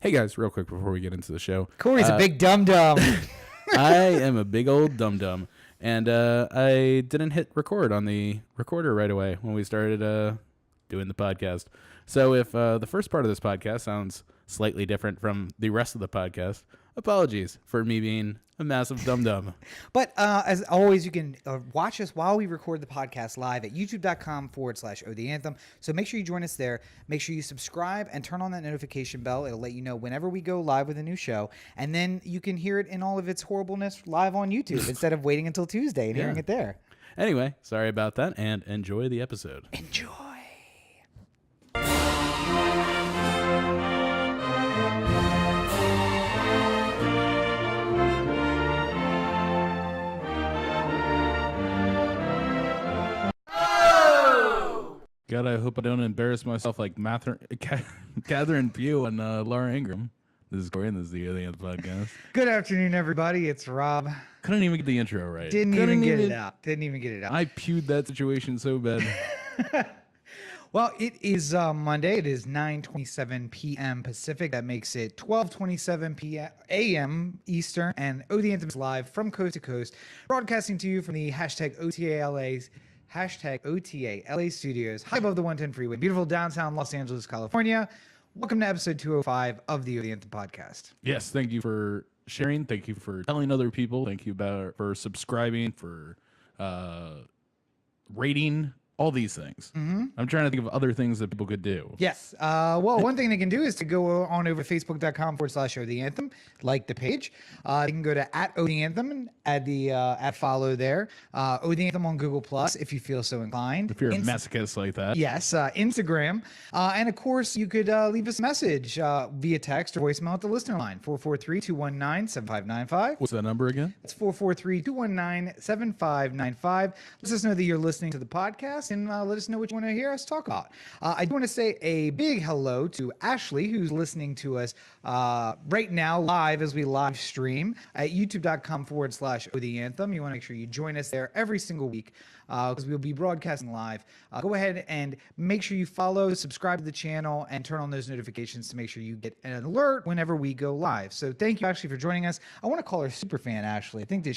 Hey guys, real quick before we get into the show. Corey's a big dum-dum. I am a big old dum-dum, and I didn't hit record on the recorder right away when we started doing the podcast. So if the first part of this podcast sounds slightly different from the rest of the podcast, apologies for me being a massive dum-dum. But as always, you can watch us while we record the podcast live at youtube.com/O The Anthem. So make sure you join us there. Make sure you subscribe and turn on that notification bell. It'll let you know whenever we go live with a new show. And then you can hear it in all of its horribleness live on YouTube instead of waiting until Tuesday and hearing it there. Anyway, sorry about that, and enjoy the episode. Enjoy. God, I hope I don't embarrass myself like Catherine Pugh and Laura Ingraham. This is Corey, and this is the O The Anthem podcast. Good afternoon, everybody. It's Rob. Couldn't even get the intro right. Didn't even get it out. I pewed that situation so bad. Well, it is Monday. It is 9:27 p.m. Pacific. That makes it 12:27 a.m. Eastern. And O The Anthem is live from coast to coast, broadcasting to you from the #OTALA studios, high above the 110 freeway, beautiful downtown Los Angeles, California. Welcome to episode 205 of the O The Anthem podcast. Yes, thank you for sharing. Thank you for telling other people. Thank you for subscribing, for rating, all these things. Mm-hmm. I'm trying to think of other things that people could do. Yes. Well, one thing they can do is to go on over to facebook.com/O The Anthem, like the page. They can go to @O The Anthem and add the follow there. O The Anthem on Google Plus if you feel so inclined. If you're a masochist like that. Yes. Instagram. And of course, you could leave us a message via text or voicemail at the listener line, 443-219-7595. What's that number again? It's 443-219-7595. Let us know that you're listening to the podcast and let us know what you want to hear us talk about. I do want to say a big hello to Ashley, who's listening to us right now live as we live stream at youtube.com/O The Anthem. You want to make sure you join us there every single week because we'll be broadcasting live. Go ahead and make sure you follow, subscribe to the channel, and turn on those notifications to make sure you get an alert whenever we go live. So thank you, Ashley, for joining us. I want to call her Superfan Ashley. I think that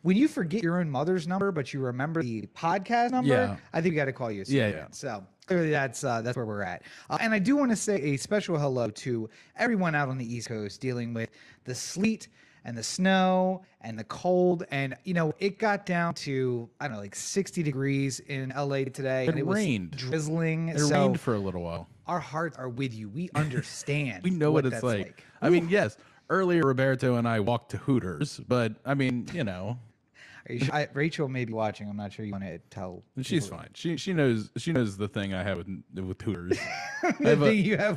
when you forget your own mother's number, but you remember the podcast number, I think we got to call you a Superfan. Yeah. So clearly that's where we're at. And I do want to say a special hello to everyone out on the East Coast dealing with the sleet and the snow and the cold. And, it got down to, I don't know, like 60 degrees in LA today. It rained. Drizzling. It rained for a little while. Our hearts are with you. We understand. We know what it's like. I mean, yes, earlier Roberto and I walked to Hooters, but I mean, Are you sure? Rachel may be watching. I'm not sure you want to tell. She's fine. She knows the thing I have with Hooters. You have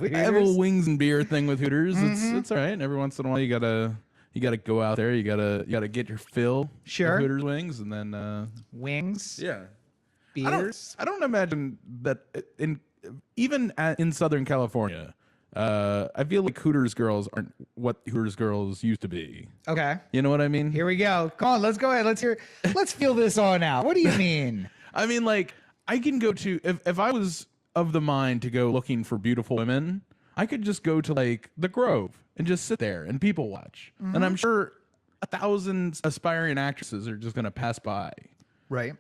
with Hooters? I have a wings and beer thing with Hooters. Mm-hmm. It's all right. Every once in a while, you gotta go out there. You gotta get your fill. Sure. Of Hooters wings and then wings. Yeah. Beers. I don't imagine that even in Southern California. I feel like Hooters girls aren't what Hooters girls used to be. Okay. You know what I mean? Here we go. Come on, let's go ahead. Let's feel this on out. What do you mean? I mean, like, I can go to, if I was of the mind to go looking for beautiful women, I could just go to, like, the Grove and just sit there and people watch. Mm-hmm. And I'm sure 1,000 aspiring actresses are just going to pass by. Right.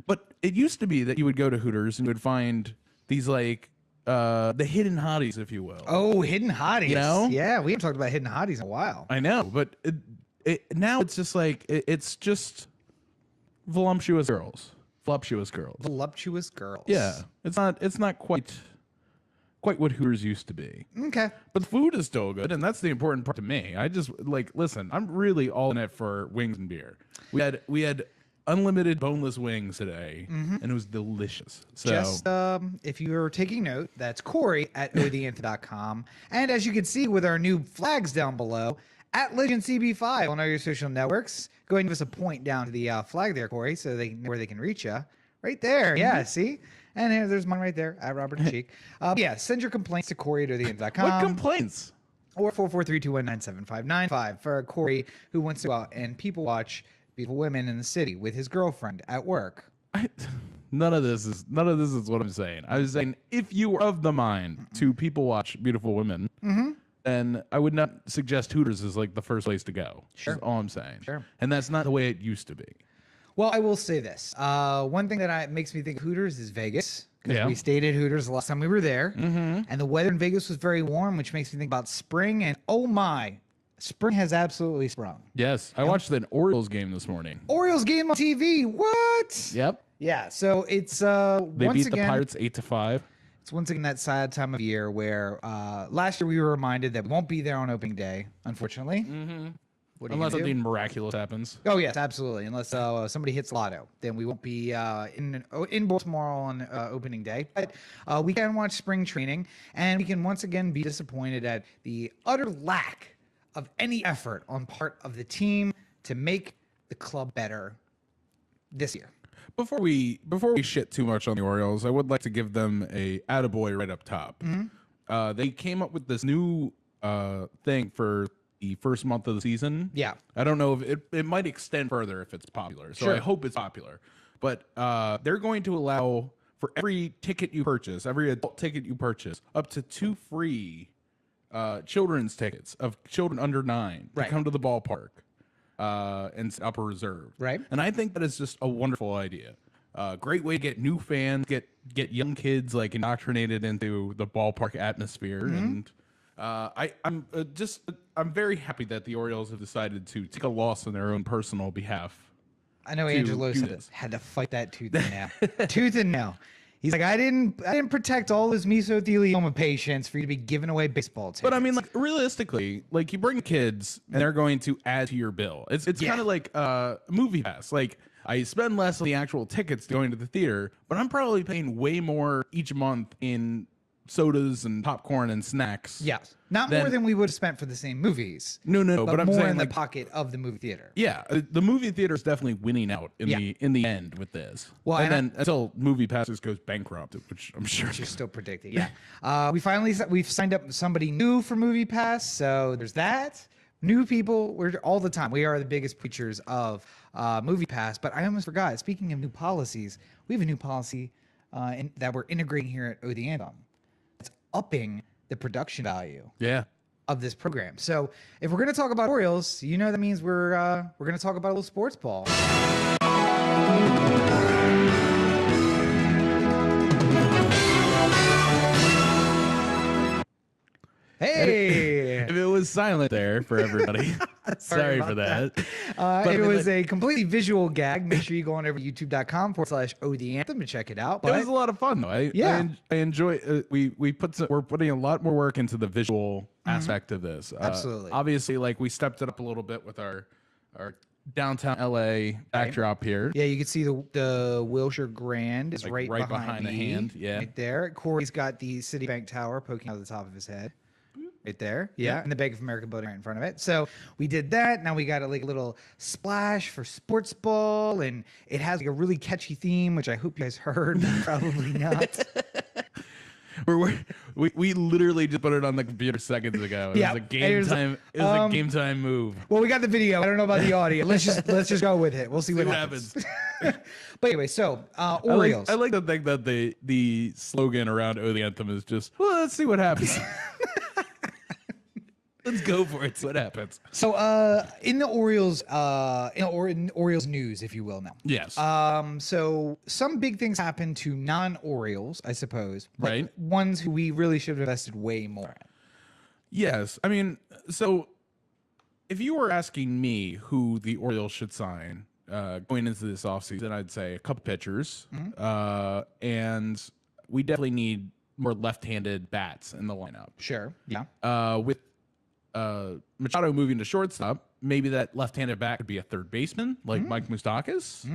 But it used to be that you would go to Hooters and you would find these, like, the hidden hotties, if you will. Oh, hidden hotties. Yeah, we haven't talked about hidden hotties in a while. I know, but now it's just like it's just voluptuous girls. Yeah, it's not quite what Hooters used to be. Okay, but the food is still good, and that's the important part to me. I just listen. I'm really all in it for wings and beer. We had unlimited boneless wings today, and it was delicious. So, just if you're taking note, that's Corey at otheanthem.com. And as you can see with our new flags down below, at LegendCB5 on all your social networks. Go ahead and give us a point down to the flag there, Corey, so they know where they can reach you. Right there. Yeah, see? And there's mine right there, at Robert Cheek. Send your complaints to Corey at otheanthem.com. What complaints? Or 443-219-7595 for Corey, who wants to go out and people watch beautiful women in the city with his girlfriend at work. None of this is what I'm saying. I was saying if you are of the mind to people watch beautiful women, then I would not suggest Hooters is like the first place to go. Sure. Is all I'm saying. Sure. And that's not the way it used to be. Well, I will say this. One thing that makes me think of Hooters is Vegas. Because Yeah. we stayed at Hooters the last time we were there. And the weather in Vegas was very warm, which makes me think about spring. And oh my, spring has absolutely sprung. Yes. I watched an Orioles game this morning. Orioles game on TV. What? Yep. Yeah. So it's They once beat again, the Pirates 8-5. it's once again that sad time of year where last year we were reminded that we won't be there on opening day, unfortunately. What are you Unless gonna do? something miraculous happens. Oh yes, absolutely. Unless somebody hits lotto, then we won't be in Baltimore on opening day. But we can watch spring training, and we can once again be disappointed at the utter lack of any effort on part of the team to make the club better this year. Before we shit too much on the Orioles, I would like to give them a attaboy right up top. They came up with this new thing for the first month of the season. Yeah. I don't know if it might extend further if it's popular. So Sure. I hope it's popular. But they're going to allow for every ticket you purchase, every adult ticket you purchase, up to 2 free children's tickets of children under 9 to Right. come to the ballpark and upper reserve. Right. And I think that is just a wonderful idea. Great way to get new fans, get young kids like indoctrinated into the ballpark atmosphere. And I'm very happy that the Orioles have decided to take a loss on their own personal behalf. I know to Angelo do said this. had to fight that tooth and nail. Tooth and nail. He's like, I didn't protect all those mesothelioma patients for you to be giving away baseball tickets. But I mean, like realistically, like you bring kids and they're going to add to your bill. It's Yeah. kind of like movie pass. Like I spend less on the actual tickets going to the theater, but I'm probably paying way more each month in sodas and popcorn and snacks. yes, not more than we would have spent for the same movies. No, but I'm more saying in like the pocket of the movie theater. yeah, the movie theater is definitely winning out in Yeah. the end with this. Well, and and then until movie passes goes bankrupt, which I'm sure. You're still predicting. Yeah. We've signed up somebody new for Movie Pass, so there's that. New people, we're all the time. We are the biggest preachers of Movie Pass. But I almost forgot. Speaking of new policies, we have a new policy that we're integrating here at O The Anthem. It's upping the production value Yeah. of this program. So if we're going to talk about Orioles, you know that means we're going to talk about a little sports ball. Hey. If it was silent there for everybody, sorry for about that. But I It mean, was like, a completely visual gag. Make sure you go on over to youtube.com/O The Anthem to check it out. it But was a lot of fun though. Yeah. I enjoy. We're putting a lot more work into the visual aspect of this. Absolutely. Obviously, like we stepped it up a little bit with our downtown LA backdrop here. yeah, you can see the Wilshire Grand is Like right, right behind behind the me, hand, yeah. right there. Corey's got the Citibank Tower poking out of the top of his head. Right there. Yeah. And the Bank of America building right in front of it. So we did that. Now we got a little splash for Sportsball, and it has like a really catchy theme, which I hope you guys heard. Probably not. We literally just put it on the computer seconds ago. It Yeah, was a game time. It was a game time move. Well, we got the video. I don't know about the audio. Let's just go with it. We'll see what happens. But anyway, so Orioles. I like to think that the slogan around O The Anthem is just, well, let's see what happens. Let's go for it. See what happens. So in the Orioles, in Orioles news, if you will, now. Yes. So some big things happen to non-Orioles, I suppose. Like Right. Ones who we really should have invested way more in. Yes. I mean, so if you were asking me who the Orioles should sign going into this offseason, I'd say a couple pitchers. And we definitely need more left-handed bats in the lineup. Sure. Yeah. With Machado moving to shortstop, maybe that left-handed bat could be a third baseman like Mike Moustakas.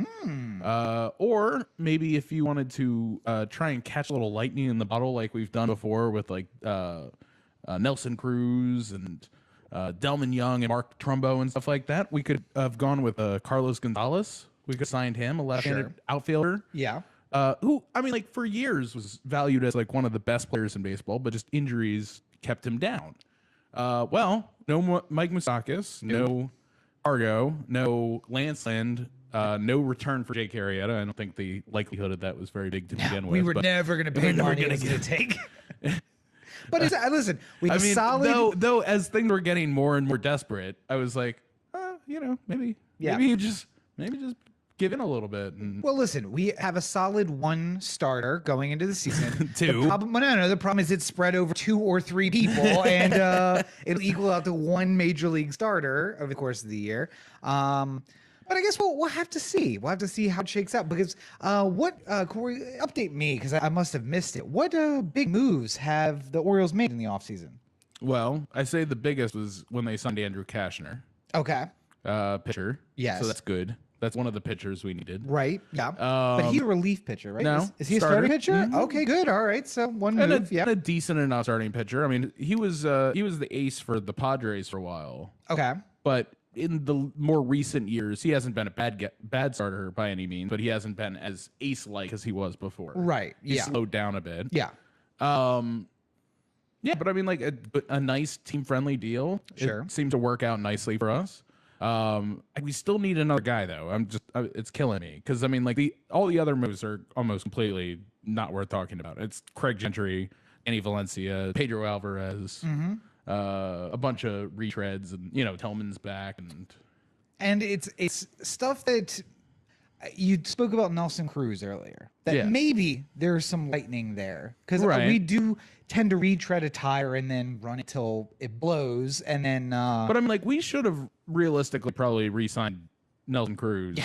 Or maybe if you wanted to try and catch a little lightning in the bottle like we've done before with like Nelson Cruz and Delman Young and Mark Trumbo and stuff like that, we could have gone with Carlos Gonzalez. We could have signed him, a left-handed outfielder. Yeah. Who, I mean, like for years was valued as like one of the best players in baseball, but just injuries kept him down. Well, no Mike Moustakas, no Argo, no Lanceland, no return for Jake Arrieta. I don't think the likelihood of that was very big to begin with. We were but never going to pay never money it gonna was going to take. But listen, we have solid. Though as things were getting more and more desperate, I was like, maybe just give in a little bit. And Well, listen, we have a solid one starter going into the season. Two. The problem is it's spread over 2 or 3 people, and it'll equal out to 1 major league starter over the course of the year. But I guess we'll have to see. We'll have to see how it shakes out. Because Corey, update me, because I must have missed it. What big moves have the Orioles made in the offseason? Well, I say the biggest was when they signed Andrew Kashner. Okay. Pitcher. Yes. So that's good. That's one of the pitchers we needed. Right. Yeah. But he's a relief pitcher, right? No. Is he a starting pitcher? Mm-hmm. Okay, good. All right. So one move. And a decent enough starting pitcher. I mean, he was the ace for the Padres for a while. Okay. But in the more recent years, he hasn't been a bad starter by any means, but he hasn't been as ace-like as he was before. Right. He slowed down a bit. Yeah. Yeah, but I mean, like a nice team-friendly deal. Sure. It seemed to work out nicely for us. We still need another guy though. It's killing me because I mean, like all the other moves are almost completely not worth talking about. It's Craig Gentry, Andy Valencia, Pedro Alvarez, a bunch of retreads, and Tillman's back, and it's stuff that you spoke about Nelson Cruz earlier. That maybe there's some lightning there because we do tend to retread a tire and then run it till it blows, and then. But I'm like, we should have realistically probably re-signed Nelson Cruz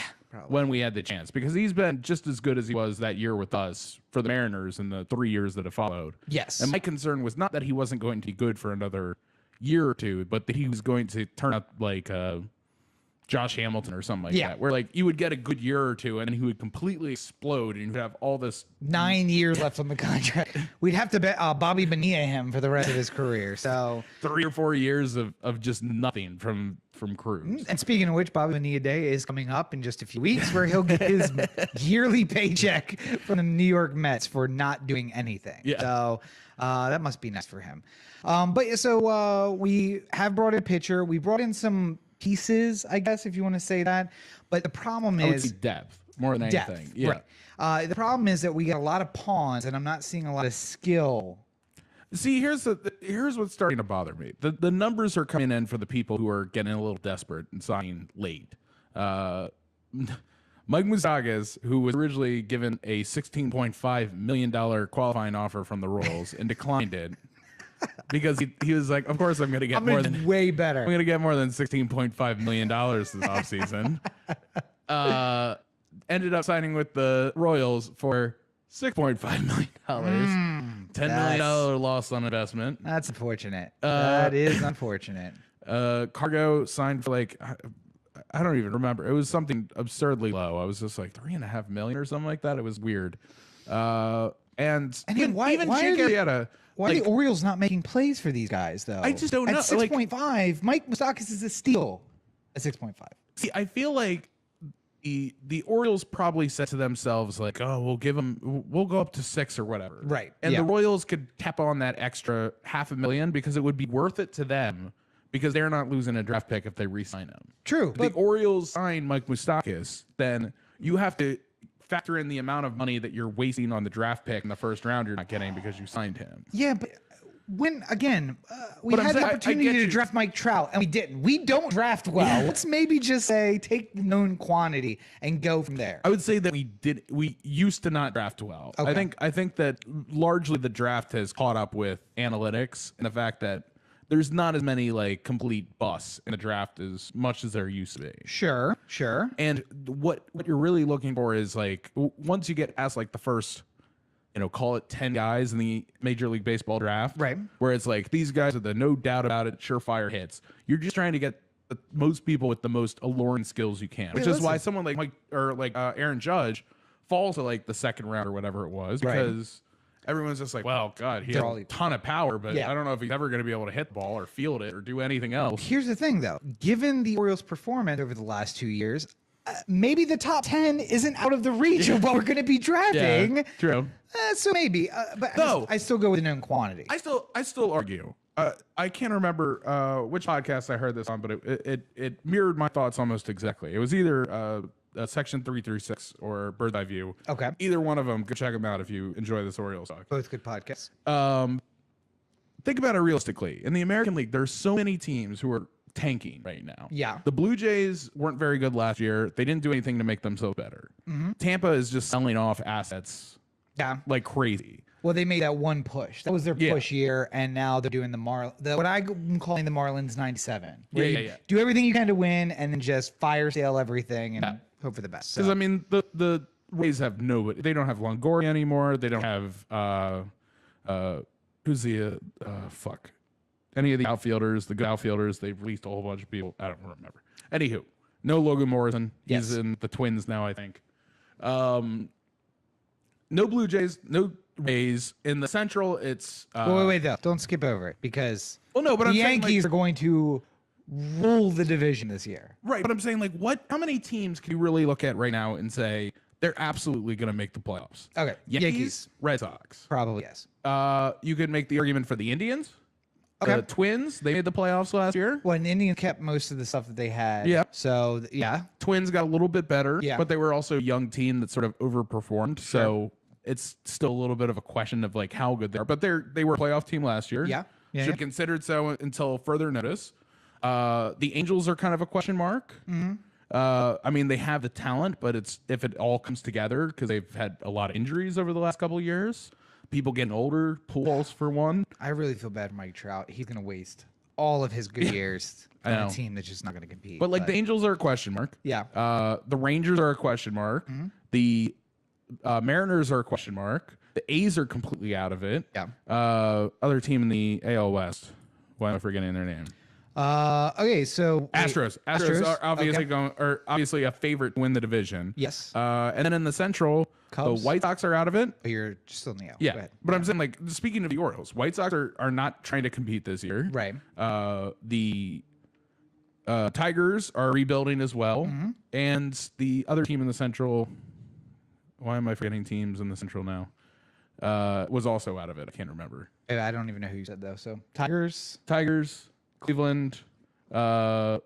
when we had the chance because he's been just as good as he was that year with us for the Mariners in the 3 years that have followed. Yes. And my concern was not that he wasn't going to be good for another year or two, but that he was going to turn out like Josh Hamilton or something like that, where like you would get a good year or two and then he would completely explode and you'd have all this 9 years left on the contract. We'd have to bet Bobby Bonilla him for the rest of his career. So 3 or 4 years of just nothing from Cruz. And speaking of which, Bobby Bonilla Day is coming up in just a few weeks, where he'll get his yearly paycheck from the New York Mets for not doing anything. Yeah. So that must be nice for him. So we have brought in a pitcher. We brought in some pieces, I guess, if you want to say that. But the problem is depth more than anything. Yeah. Right. The problem is that we got a lot of pawns, and I'm not seeing a lot of skill. See, here's what's starting to bother me. The numbers are coming in for the people who are getting a little desperate and signing late. Mike Moustakas, who was originally given a $16.5 million qualifying offer from the Royals and declined it because he was like, of course I'm going to get more than way better. I'm going to get more than $16.5 million this offseason. Ended up signing with the Royals for $6.5 million. $10 million loss on investment. That's unfortunate. That is unfortunate. Cargo signed for like, I don't even remember. It was something absurdly low. I was just like $3.5 million or something like that. It was weird. And again, why are the Orioles not making plays for these guys though? I just don't know. At 6.5, Mike Moustakas is a steal at 6.5. See, I feel like the Orioles probably said to themselves like, oh, we'll go up to 6 or whatever. Right. And the Royals could tap on that extra $500,000 because it would be worth it to them because they're not losing a draft pick if they re-sign him. True. If the Orioles sign Mike Moustakas, then you have to factor in the amount of money that you're wasting on the draft pick in the first round you're not getting because you signed him. Yeah, but when again, we had the opportunity to draft Mike Trout and we didn't. We don't draft well. Yeah. Let's maybe just say take the known quantity and go from there. I would say that we used to not draft well. Okay. I think that largely the draft has caught up with analytics and the fact that there's not as many like complete busts in the draft as much as there used to be. Sure. And what you're really looking for is like once you get past like the first, call it 10 guys in the Major League Baseball draft, right? Where it's like these guys are the no doubt about it, surefire hits. You're just trying to get the most people with the most alluring skills you can, which is why someone like Mike or like Aaron Judge falls to like the second round or whatever it was because. Everyone's just like, well, God, he has a ton of power, but I don't know if he's ever going to be able to hit the ball or field it or do anything else. Here's the thing, though. Given the Orioles' performance over the last 2 years, maybe the top 10 isn't out of the reach of what we're going to be drafting. Yeah, true. So maybe, but I still go with the known quantity. I still argue. I can't remember which podcast I heard this on, but it mirrored my thoughts almost exactly. It was either Section 336 or Bird's Eye View. Okay. Either one of them, go check them out if you enjoy this Orioles talk. Both good podcasts. think about it realistically. In the American League, there's so many teams who are tanking right now. Yeah. The Blue Jays weren't very good last year. They didn't do anything to make themselves better. Tampa is just selling off assets Yeah. like crazy. Well, they made that one push. That was their push year, and now they're doing what I'm calling the Marlins 97. Where you do everything you can to win, and then just fire sale everything and hope for the best. Because I mean, the Rays have nobody. They don't have Longoria anymore. They don't have who's the any of the outfielders, the good outfielders. They've released a whole bunch of people. I don't remember. Anywho, no Logan Morrison. He's in the Twins now, I think. No Blue Jays, no Rays. In the Central, it's wait, though. Don't skip over it because but the I'm Yankees saying, are going to rule the division this year. Right, but I'm saying how many teams can you really look at right now and say they're absolutely going to make the playoffs? Okay, Yankees, Red Sox. Probably yes. You could make the argument for the Indians. Okay. The Twins, they made the playoffs last year. Well, and the Indians kept most of the stuff that they had. Yeah. So, yeah. Twins got a little bit better, Yeah. but they were also a young team that sort of overperformed. Sure. So it's still a little bit of a question of how good they are. But they were a playoff team last year. Yeah. Should be considered so until further notice. The Angels are kind of a question mark. I mean, they have the talent, but it's if it all comes together because they've had a lot of injuries over the last couple of years. People getting older, Pujols for one. I really feel bad for Mike Trout. He's going to waste all of his good years on a team that's just not going to compete. But the Angels are a question mark. Yeah. The Rangers are a question mark. The Mariners are a question mark. The A's are completely out of it. Yeah. Other team in the AL West. Why am I forgetting their name? Okay, so Astros. Astros are obviously obviously a favorite to win the division. Yes. And then in the Central, Cubs? the White Sox are out of it. Oh, you're still in the AL. Yeah. Go ahead. But I'm saying speaking of the Orioles, White Sox are not trying to compete this year. Right. The Tigers are rebuilding as well. And the other team in the Central, why am I forgetting teams in the Central now? Was also out of it. I can't remember. I don't even know who you said though. So Tigers, Cleveland, White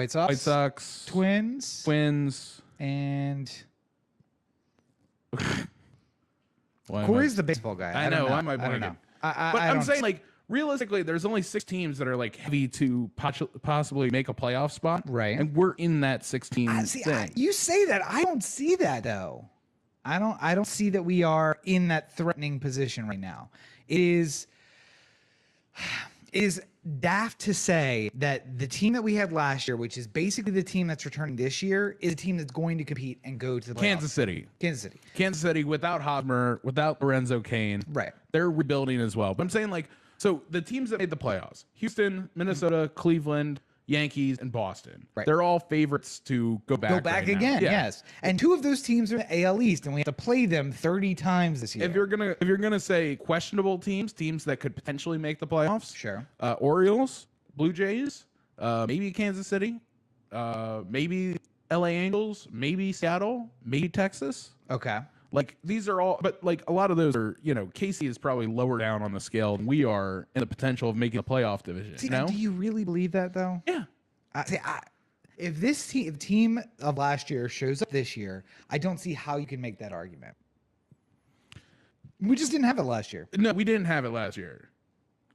Sox, Twins, and Corey's the baseball guy. I know. Why am I blanking? But I'm saying realistically, there's only 6 teams that are heavy to possibly make a playoff spot. Right. And we're in that 16 you say that. I don't see that though. I don't see that we are in that threatening position right now. It is daft to say that the team that we had last year, which is basically the team that's returning this year, is a team that's going to compete and go to the playoffs. Kansas City without Hosmer, without Lorenzo Cain. Right. They're rebuilding as well. But I'm saying so the teams that made the playoffs, Houston, Minnesota, Cleveland, Yankees, and Boston. Right. They're all favorites to go back. Again, yes. And 2 of those teams are in the AL East, and we have to play them 30 times this year. If you're gonna say questionable teams that could potentially make the playoffs, sure. Orioles, Blue Jays, maybe Kansas City, maybe LA Angels, maybe Seattle, maybe Texas. Okay. These are all, but a lot of those are, Casey is probably lower down on the scale than we are in the potential of making a playoff division. See, do you really believe that though? Yeah. If this team of last year shows up this year, I don't see how you can make that argument. We just didn't have it last year. No, we didn't have it last year.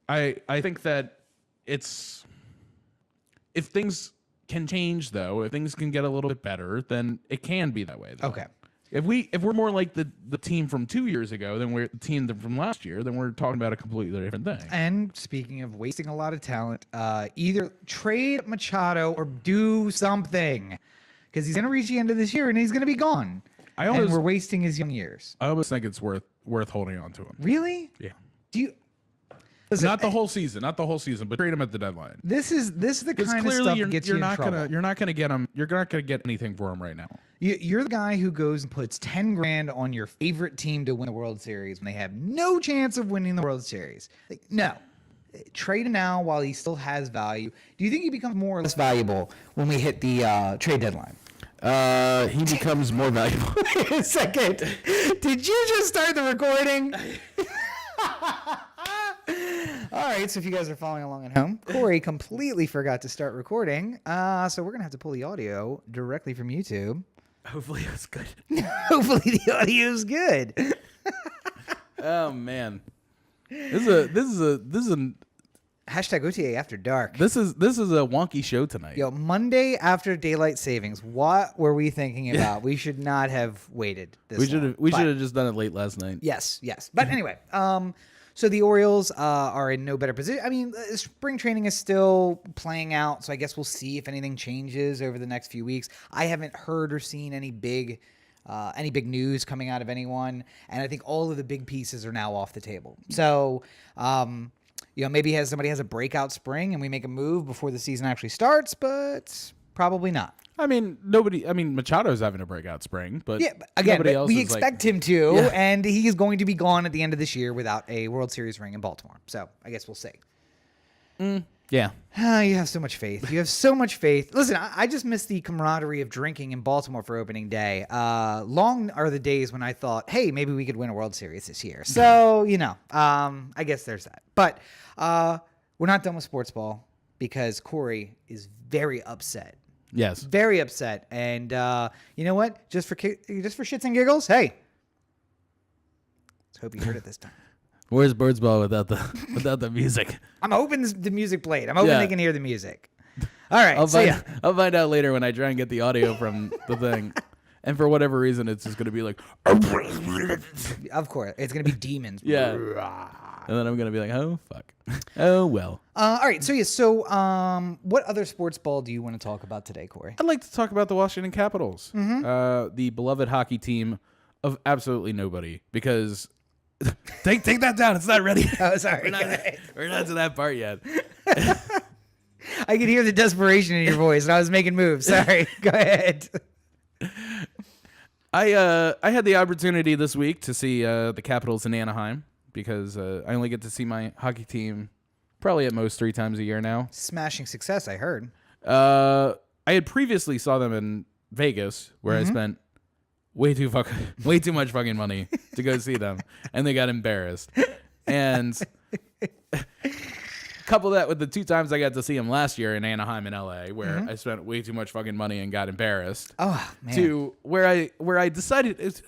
I think that if things can change though, if things can get a little bit better, then it can be that way though. Okay. If we're more like the team from 2 years ago than we're the team from last year, then we're talking about a completely different thing. And speaking of wasting a lot of talent, either trade Machado or do something, because he's going to reach the end of this year and he's going to be gone. And we're wasting his young years. I almost think it's worth holding on to him. Really? Yeah. Do you? Listen, not the whole season, but trade him at the deadline. This is the kind of stuff that gets you in trouble. You're not gonna get him. You're not gonna get anything for him right now. You're the guy who goes and puts $10,000 on your favorite team to win the World Series when they have no chance of winning the World Series. No, trade him now while he still has value. Do you think he becomes more or less valuable when we hit the trade deadline? He becomes more valuable. Wait a second. Did you just start the recording? All right, so if you guys are following along at home, Corey completely forgot to start recording. So we're going to have to pull the audio directly from YouTube. Hopefully it was good. Hopefully the audio is good. Oh man, this is a Hashtag OTA after dark. this is a wonky show tonight. Yo, Monday after daylight savings. What were we thinking about? We should not have waited this long. We should have just done it late last night. Yes. But anyway, so the Orioles are in no better position. I mean, spring training is still playing out, so I guess we'll see if anything changes over the next few weeks. I haven't heard or seen any big news coming out of anyone, and I think all of the big pieces are now off the table. So, maybe somebody has a breakout spring and we make a move before the season actually starts, but probably not. I mean, Machado's having a breakout spring, but yeah, again, nobody else we is expect him to, and he is going to be gone at the end of this year without a World Series ring in Baltimore. So I guess we'll see. Yeah. You have so much faith. You have so much faith. Listen, I just miss the camaraderie of drinking in Baltimore for opening day. Long are the days when I thought, hey, maybe we could win a World Series this year. So, I guess there's that. But we're not done with Sportsball because Corey is very upset. Yes. Very upset. And you know what? Just for shits and giggles, hey. Let's hope you heard it this time. Where's Sportsball without the music? I'm hoping the music played. I'm hoping they can hear the music. All right. I'll find out later when I try and get the audio from the thing. And for whatever reason, it's just going to be like... Of course. It's going to be demons. Yeah. And then I'm going to be like, oh, fuck. Oh, well. All right. So what other sports ball do you want to talk about today, Corey? I'd like to talk about the Washington Capitals. The beloved hockey team of absolutely nobody. Because... Take that down. It's not ready. Oh, sorry. We're not to that part yet. I could hear the desperation in your voice, and I was making moves. Sorry. Go ahead. I had the opportunity this week to see the Capitals in Anaheim because I only get to see my hockey team probably at most 3 times a year now. Smashing success, I heard. I had previously saw them in Vegas where I spent way too much fucking money to go see them, and they got embarrassed. And couple that with the 2 times I got to see them last year in Anaheim and LA, where I spent way too much fucking money and got embarrassed. Oh man! To where I decided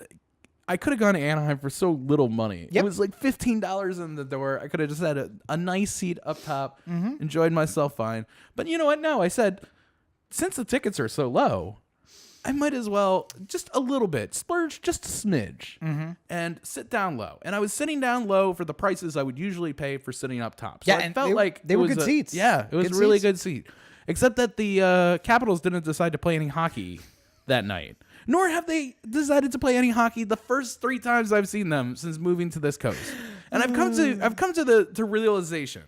I could have gone to Anaheim for so little money. Yep. It was like $15 in the door. I could have just had a nice seat up top, enjoyed myself fine. But you know what? No, I said, since the tickets are so low, I might as well just a little bit splurge just a smidge and sit down low. And I was sitting down low for the prices I would usually pay for sitting up top. So yeah, I felt like they were good seats. Yeah, it was a really good seat. Except that the Capitals didn't decide to play any hockey that night. Nor have they decided to play any hockey the first 3 times I've seen them since moving to this coast. And I've come to the realization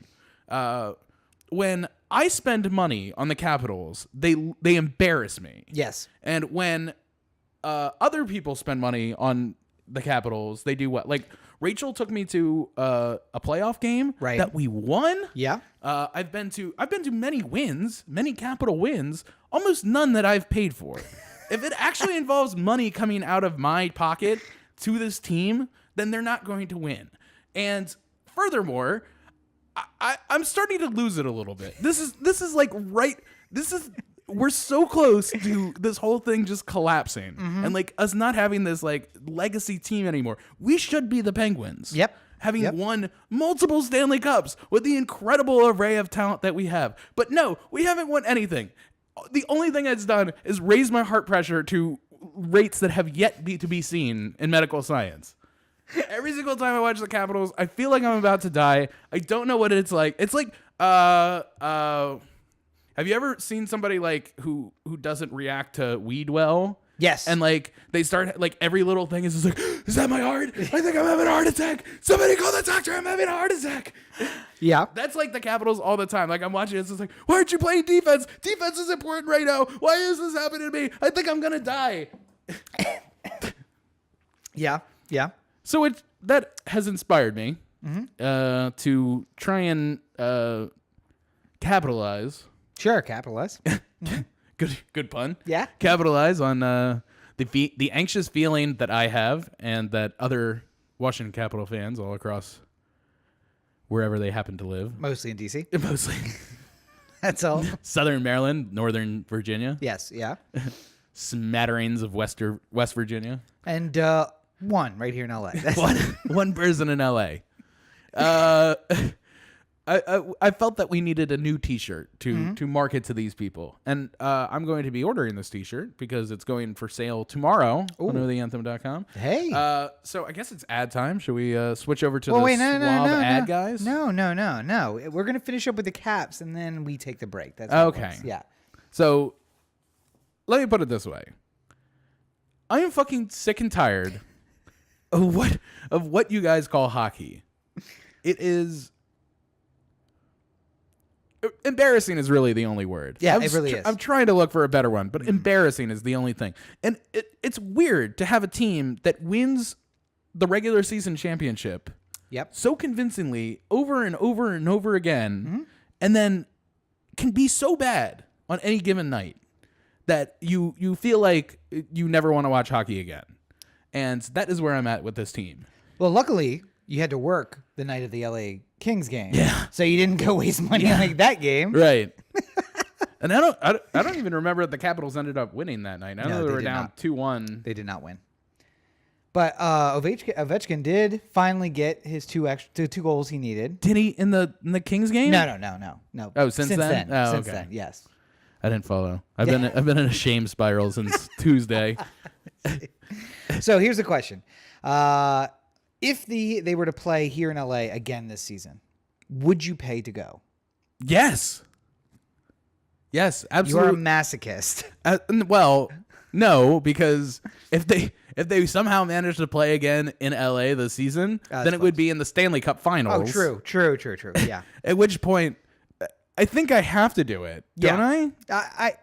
when I spend money on the Capitals, they embarrass me. Yes. And when other people spend money on the Capitals, they do what? Like Rachel took me to a playoff game that we won. Yeah. I've been to many wins, many Capital wins, almost none that I've paid for. If it actually involves money coming out of my pocket to this team, then they're not going to win. And furthermore, I'm starting to lose it a little bit. This is like we're so close to this whole thing just collapsing and like us not having this like legacy team anymore. We should be the Penguins. Yep. Having won multiple Stanley Cups with the incredible array of talent that we have. But no, we haven't won anything. The only thing that's done is raise my heart pressure to rates that have yet to be seen in medical science. Every single time I watch the Capitals, I feel like I'm about to die. I don't know what it's like. It's like, have you ever seen somebody like who doesn't react to weed well? Yes. And like they start like every little thing is just like, is that my heart? I think I'm having a heart attack. Somebody call the doctor. I'm having a heart attack. Yeah. That's like the Capitals all the time. Like I'm watching it, it's just like, why aren't you playing defense? Defense is important right now. Why is this happening to me? I think I'm gonna die. Yeah. Yeah. So that has inspired me to try and capitalize. Sure, capitalize. Good pun. Yeah. Capitalize on the anxious feeling that I have and that other Washington Capital fans all across wherever they happen to live. Mostly in D.C. Mostly. That's all. Southern Maryland, Northern Virginia. Yes. Yeah. Smatterings of West Virginia. And One right here in LA. one person in LA. I felt that we needed a new T-shirt to market to these people, and I'm going to be ordering this T-shirt because it's going for sale tomorrow on OTheAnthem.com. Hey, so I guess it's ad time. Should we switch over to wait, suave ad guys? No. We're gonna finish up with the caps, and then we take the break. That's okay. Yeah. So let me put it this way: I am fucking sick and tired of what you guys call hockey. It is. Embarrassing is really the only word. Yeah, it really is. I'm trying to look for a better one, but embarrassing is the only thing. And it's weird to have a team that wins the regular season championship so convincingly over and over and over again, and then can be so bad on any given night that you feel like you never want to watch hockey again. And that is where I'm at with this team. Well, luckily, you had to work the night of the LA Kings game. Yeah. So you didn't go waste money on like that game. Right. And I don't even remember if the Capitals ended up winning that night. I know they were down 2-1. They did not win. But Ovechkin did finally get his two goals he needed. Did he in the Kings game? No. Oh, since then? Oh, since okay. then, yes. I didn't follow. I've been in a shame spiral since Tuesday. So here's the question. If they were to play here in LA again this season, would you pay to go? Yes. Yes, absolutely. You're a masochist. Well, no, because if they somehow manage to play again in LA this season, then it would be in the Stanley Cup Finals. Oh, true. Yeah. At which point, I think I have to do it, don't I?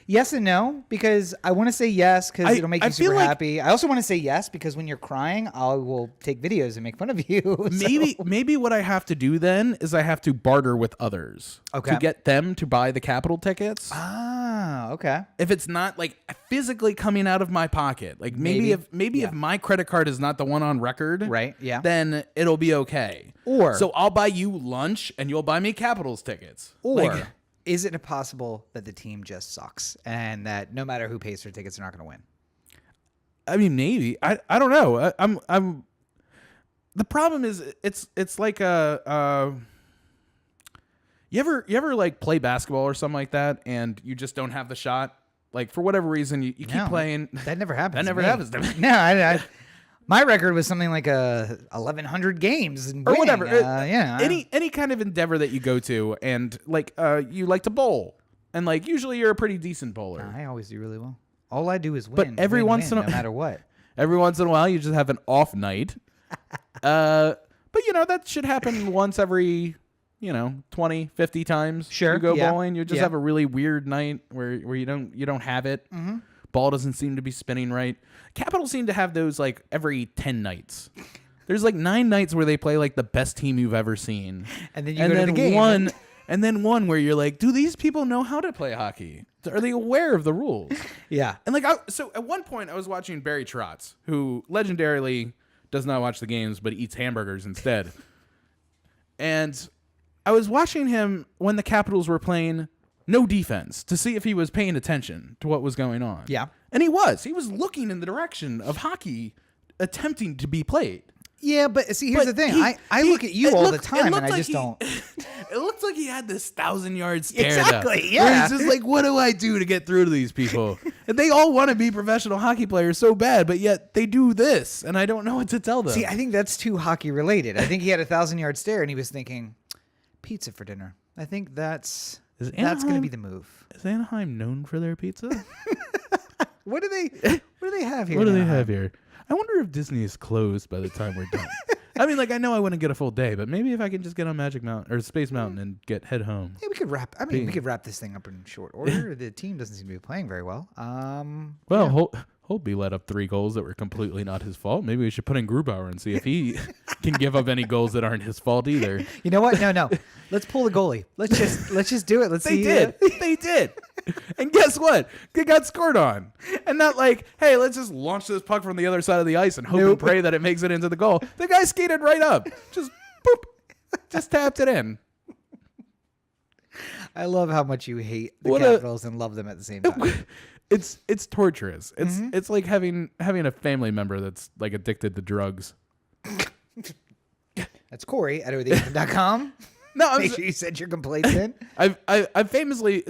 Yes and no, because I want to say yes because it'll make you super happy. I also want to say yes because when you're crying, I will take videos and make fun of you. Maybe what I have to do then is I have to barter with others to get them to buy the Capital tickets. Ah, okay. If it's not like physically coming out of my pocket, like maybe if my credit card is not the one on record, right? Yeah, then it'll be okay. Or so I'll buy you lunch and you'll buy me Capitals tickets. Or is it possible that the team just sucks and that no matter who pays for tickets, they're not going to win? I mean, maybe. I don't know. I'm. The problem is it's like a. You ever like play basketball or something like that, and you just don't have the shot? Like for whatever reason, you keep playing. That never happens. That never happens to me. No, I my record was something like 1,100 games and or whatever. Any kind of endeavor that you go to, and like you like to bowl, and like usually you're a pretty decent bowler. I always do really well. All I do is win. But every once in a no matter what. Every once in a while, you just have an off night. But that should happen once every 20, 50 times. Sure, you go bowling, you just have a really weird night where you don't have it. Mm-hmm. Ball doesn't seem to be spinning right. Capitals seem to have those like every 10 nights. There's like 9 nights where they play like the best team you've ever seen. And then you go to the game. And then one where you're like, do these people know how to play hockey? Are they aware of the rules? Yeah. And like, so at one point I was watching Barry Trotz, who legendarily does not watch the games, but eats hamburgers instead. And I was watching him when the Capitals were playing no defense to see if he was paying attention to what was going on. Yeah. And he was looking in the direction of hockey attempting to be played. Yeah, but see, here's the thing. I look at you all the time, and I just don't. It looks like he had this 1,000-yard stare. Exactly, yeah. Where he's just like, what do I do to get through to these people? And they all want to be professional hockey players so bad, but yet they do this, and I don't know what to tell them. See, I think that's too hockey related. I think he had a 1,000-yard stare, and he was thinking, pizza for dinner. I think that's going to be the move. Is Anaheim known for their pizza? What do they have here? What do they have here? I wonder if Disney is closed by the time we're done. I mean, like, I know I wouldn't get a full day, but maybe if I can just get on Magic Mountain or Space Mountain and head home. Yeah, we could wrap. I mean, we could wrap this thing up in short order. The team doesn't seem to be playing very well. Holtby let up 3 goals that were completely not his fault. Maybe we should put in Grubauer and see if he can give up any goals that aren't his fault either. You know what? No. Let's pull the goalie. Let's just do it. They did. And guess what? They got scored on. And not like, hey, let's just launch this puck from the other side of the ice and hope and pray that it makes it into the goal. The guy skated right up. Just boop. Just tapped it in. I love how much you hate the Capitals and love them at the same time. It's torturous. It's like having a family member that's like addicted to drugs. That's Corey at OTheAnthem.com. No, Make sure you send your complaints in. I've famously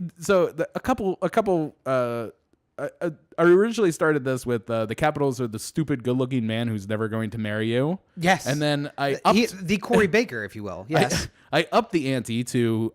I originally started this with the Capitals are the stupid good-looking man who's never going to marry you. Yes. And then the Corey Baker, if you will. Yes. I upped the ante to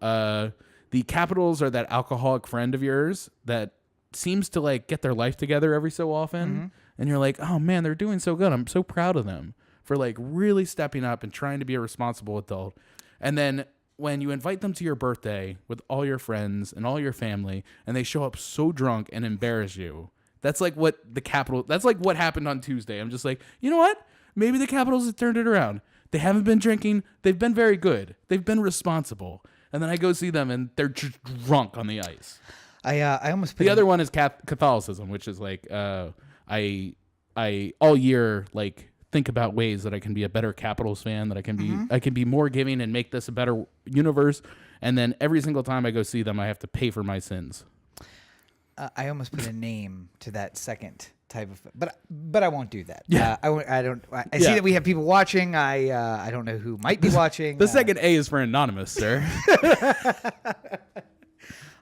the Capitals are that alcoholic friend of yours that seems to like get their life together every so often. And you're like, oh man, they're doing so good. I'm so proud of them for like really stepping up and trying to be a responsible adult. And then when you invite them to your birthday with all your friends and all your family and they show up so drunk and embarrass you, that's like what that's like what happened on Tuesday. I'm just like, you know what? Maybe the Capitals have turned it around. They haven't been drinking. They've been very good. They've been responsible. And then I go see them and they're just drunk on the ice. I almost the other one is Catholicism, which is like I all year like think about ways that I can be a better Capitals fan, that I can be more giving and make this a better universe. And then every single time I go see them, I have to pay for my sins. I almost put a name to that second type of, but I won't do that. Yeah, I see that we have people watching. I don't know who might be watching. The second A is for anonymous, sir.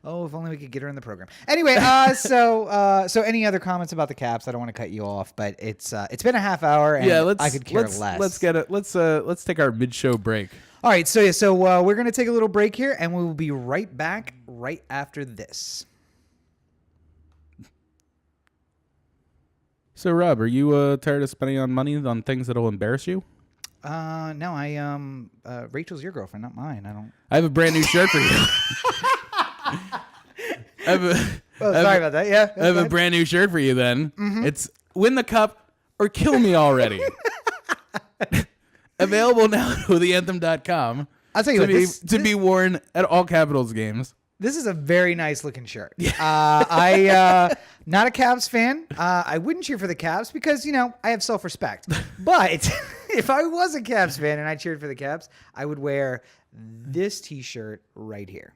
Oh, if only we could get her in the program. Anyway, so any other comments about the Caps? I don't want to cut you off, but it's been a half hour, and I could care less. Let's take our mid-show break. All right, so we're gonna take a little break here, and we will be right back right after this. So, Rob, are you tired of spending on money on things that'll embarrass you? No, Rachel's your girlfriend, not mine. I have a brand new shirt for you. Sorry about that. Yeah, I have a brand new shirt for you. Then it's win the cup or kill me already. Available now at OTheAnthem.com. I'll tell you to be worn at all Capitals games. This is a very nice looking shirt. I not a Cavs fan. I wouldn't cheer for the Cavs because I have self-respect. But if I was a Cavs fan and I cheered for the Cavs, I would wear this T-shirt right here.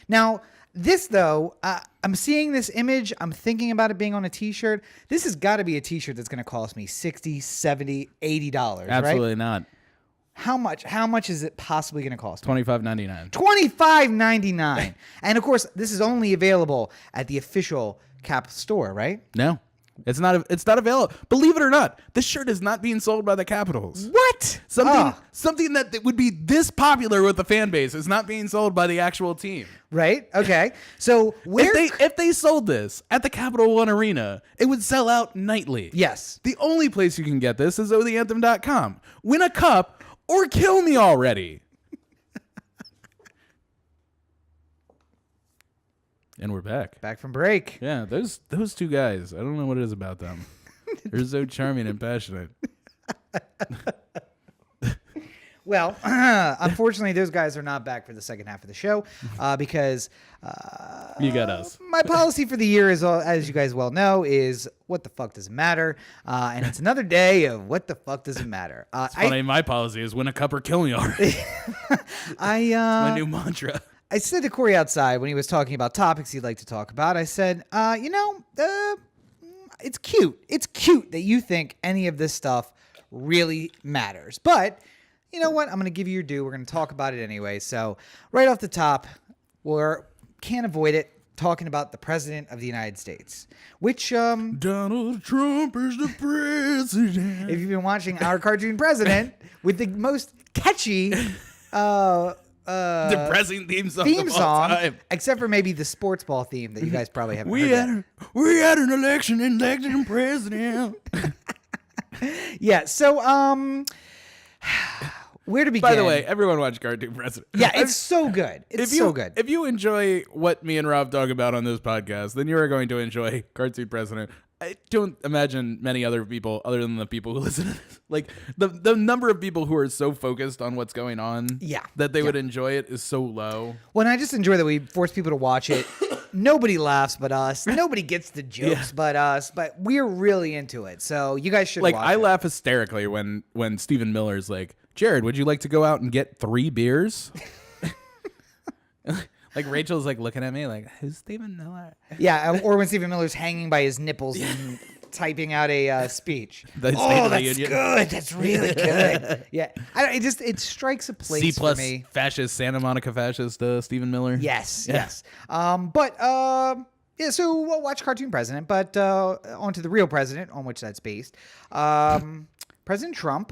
Now, this, though, I'm seeing this image. I'm thinking about it being on a T-shirt. This has got to be a T-shirt that's going to cost me $60, $70, $80, Absolutely right? not. How much? How much is it possibly going to cost? $25.99. $25.99. And, of course, this is only available at the official Cap store, right? No. It's not available. Believe it or not, this shirt is not being sold by the Capitals. What? Something that would be this popular with the fan base is not being sold by the actual team. Right? Okay. So if they sold this at the Capital One Arena, it would sell out nightly. Yes. The only place you can get this is OTheAnthem.com. Win a cup or kill me already. And we're back. Back from break. Yeah, those two guys, I don't know what it is about them. They're so charming and passionate. Well, unfortunately, those guys are not back for the second half of the show because you got us. My policy for the year is, as you guys well know, is what the fuck does it matter? And it's another day of what the fuck does it matter? It's funny, my policy is win a cup or kill me already. My new mantra. I said to Corey outside when he was talking about topics he'd like to talk about, I said, it's cute. It's cute that you think any of this stuff really matters. But you know what? I'm going to give you your due. We're going to talk about it anyway. So right off the top, can't avoid it, talking about the President of the United States, which Donald Trump is the president. If you've been watching Our Cartoon President with the most catchy depressing theme song of all time. Except for maybe the Sportsball theme that you guys probably haven't heard. We had an election and elected a president. Yeah, so where to begin? By the way, everyone watch Cartoon President. Yeah, it's so good. It's so good. If you enjoy what me and Rob talk about on this podcast, then you are going to enjoy Cartoon President. I don't imagine many other people, other than the people who listen to this, like the number of people who are so focused on what's going on, that they would enjoy it is so low. Well, and I just enjoy that we force people to watch it. Nobody laughs but us. Nobody gets the jokes but us. But we're really into it, so you guys should watch it. I laugh hysterically when Stephen Miller's like, Jared, would you like to go out and get 3 beers? Like Rachel's like looking at me like, who's Stephen Miller? Yeah, or when Stephen Miller's hanging by his nipples and typing out a speech. The State Oh, of the that's Union. good. That's really good. Yeah, it strikes a place C plus for me. fascist, Santa Monica fascist, Stephen Miller. Yes, Yeah. yes. Yeah, so we'll watch Cartoon President, but on to the real president on which that's based. President Trump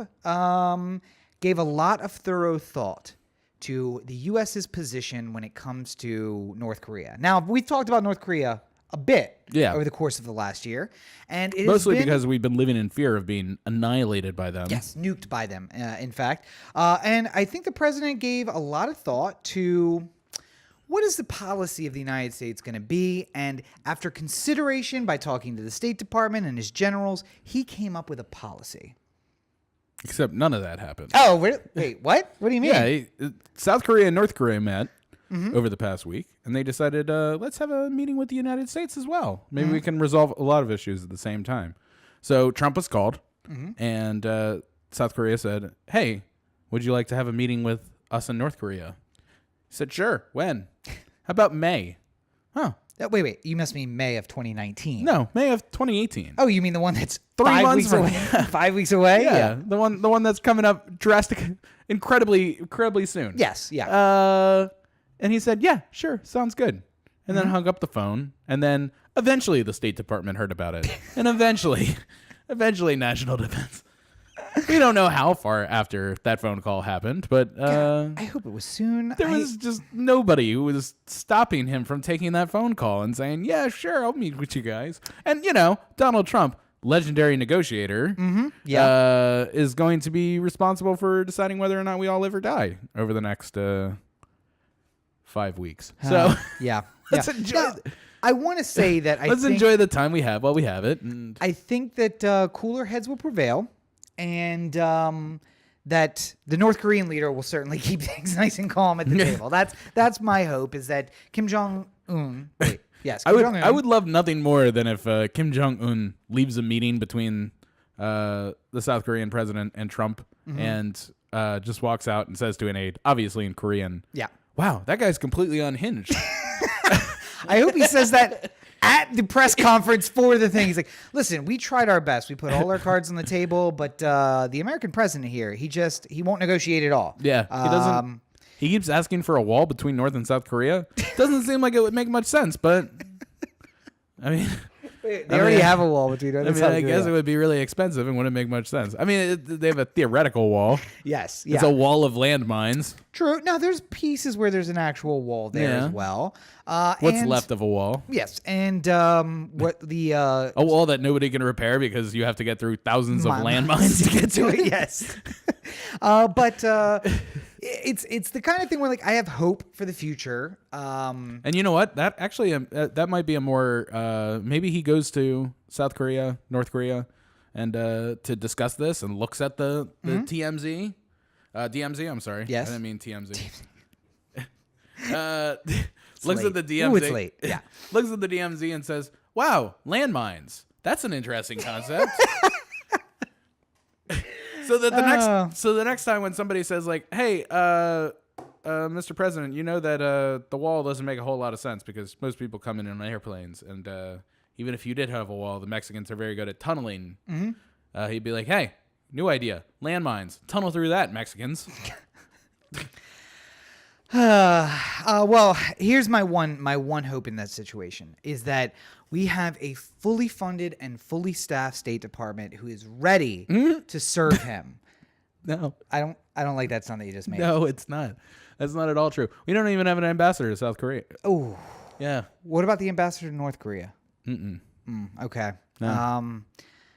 gave a lot of thorough thought to the U.S.'s position when it comes to North Korea. Now, we've talked about North Korea a bit over the course of the last year. And it mostly has been, because we've been living in fear of being annihilated by them. yes, nuked by them, in fact. And I think the president gave a lot of thought to what is the policy of the United States going to be? And after consideration by talking to the State Department and his generals, he came up with a policy. Except none of that happened. Oh, wait, what? What do you mean? Yeah, South Korea and North Korea met over the past week, and they decided, let's have a meeting with the United States as well. Maybe we can resolve a lot of issues at the same time. So Trump was called, and South Korea said, hey, would you like to have a meeting with us in North Korea? He said, sure. When? How about May? Huh. Wait. You must mean May of 2019. No, May of 2018. Oh, you mean the one that's 3 5 months weeks from away? now. 5 weeks away? Yeah, the one that's coming up incredibly soon. Yes, yeah. And he said, yeah, sure, sounds good. And then hung up the phone. And then eventually the State Department heard about it. And eventually National Defense. We don't know how far after that phone call happened, but I hope it was soon. there was just nobody who was stopping him from taking that phone call and saying, yeah, sure, I'll meet with you guys. And, Donald Trump, legendary negotiator, is going to be responsible for deciding whether or not we all live or die over the next 5 weeks. So yeah. let's enjoy Now, I want to say that let's enjoy the time we have while we have it. And I think that cooler heads will prevail, and that the North Korean leader will certainly keep things nice and calm at the table. That's my hope, is that Kim Jong-un. Wait, yes, Kim Jong-un. I would love nothing more than if Kim Jong-un leaves a meeting between the South Korean president and Trump and just walks out and says to an aide, obviously in Korean, Yeah. wow, that guy's completely unhinged. I hope he says that at the press conference for the thing. He's like, listen, we tried our best. We put all our cards on the table, but the American president here, he won't negotiate at all. Yeah, he doesn't. He keeps asking for a wall between North and South Korea. Doesn't seem like it would make much sense, but I mean, They already have a wall between North and South I Korea. guess it would be really expensive and wouldn't make much sense. I mean, they have a theoretical wall. Yes, It's a wall of landmines. True. Now, there's pieces where there's an actual wall there as well. What's left of a wall? Yes, and what the A wall that nobody can repair because you have to get through thousands of landmines to get to it. Yes. But it's the kind of thing where, like, I have hope for the future. And you know what? That actually that might be a more maybe he goes to South Korea, North Korea, and to discuss this and looks at the TMZ, DMZ. I'm sorry. Yes. I didn't mean TMZ. Looks late. at the DMZ. Ooh, it's late. Yeah. Looks at the DMZ and says, "Wow, landmines. That's an interesting concept." So that the next time when somebody says like, "Hey, Mr. President, you know that the wall doesn't make a whole lot of sense because most people come in on airplanes, and even if you did have a wall, the Mexicans are very good at tunneling." He'd be like, "Hey, new idea, landmines. Tunnel through that, Mexicans." Well, here's my one hope in that situation is that we have a fully funded and fully staffed State Department who is ready to serve him. No, I don't like that sound that you just made. no, it's not. That's not at all true. We don't even have an ambassador to South Korea. Oh, Yeah. what about the ambassador to North Korea? Okay. No.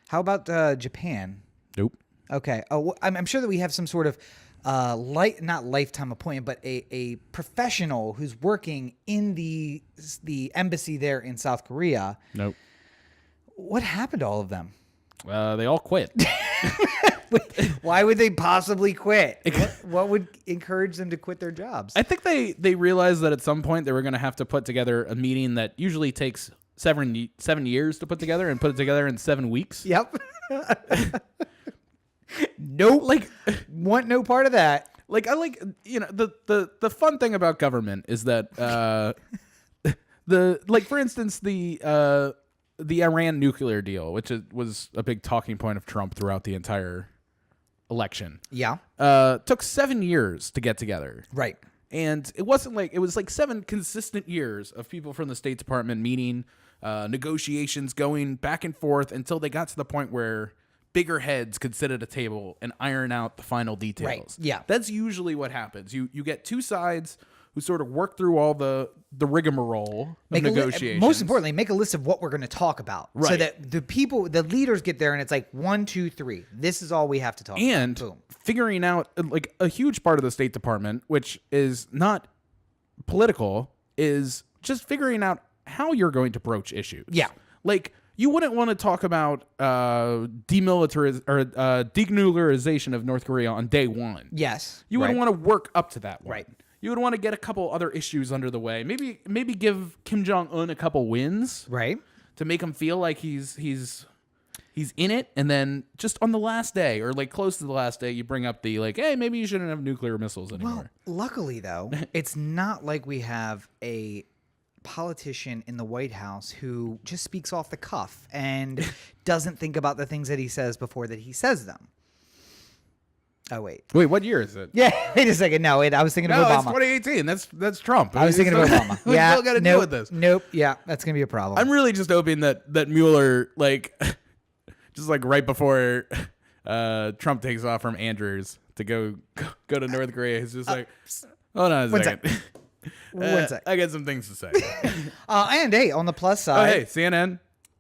How about Japan? Nope. Okay. Oh, I'm sure that we have some sort of not lifetime appointment, but a professional who's working in the embassy there in South Korea. Nope. What happened to all of them? They all quit. Why would they possibly quit? What would encourage them to quit their jobs? I think they realized that at some point they were going to have to put together a meeting that usually takes 7 years to put together and put it together in 7 weeks. Yep. Nope. Want no part of that. Like I like the fun thing about government is that for instance the Iran nuclear deal, which was a big talking point of Trump throughout the entire election. Yeah. Took 7 years to get together. Right. And it was like 7 consistent years of people from the State Department meeting, negotiations going back and forth until they got to the point where bigger heads could sit at a table and iron out the final details. Right. Yeah. That's usually what happens. You get two sides who sort of work through all the rigmarole of negotiations. Most importantly, make a list of what we're going to talk about. Right. So that the leaders get there and it's like 1, 2, 3. This is all we have to talk and about. Boom. Figuring out like a huge part of the State Department, which is not political, is just figuring out how you're going to broach issues. Yeah. Like you wouldn't want to talk about denuclearization of North Korea on day one. Yes. You wouldn't want to work up to that one. Right. You would want to get a couple other issues under the way. Maybe give Kim Jong-un a couple wins. Right. To make him feel like he's in it, and then just on the last day or like close to the last day, you bring up the like, hey, maybe you shouldn't have nuclear missiles anymore. Well, luckily though, it's not like we have a politician in the White House who just speaks off the cuff and doesn't think about the things that he says before that he says them. Oh, wait, what year is it? Yeah, wait a second. No, wait, I was thinking of Obama. It's 2018. That's Trump. I was thinking of Obama. Yeah, we still got to deal with this. Nope. Yeah, that's gonna be a problem. I'm really just hoping that Mueller, like, just like right before Trump takes off from Andrews to go to North Korea, he's just like, hold on a second. One sec. I got some things to say. And hey, on the plus side, hey, CNN,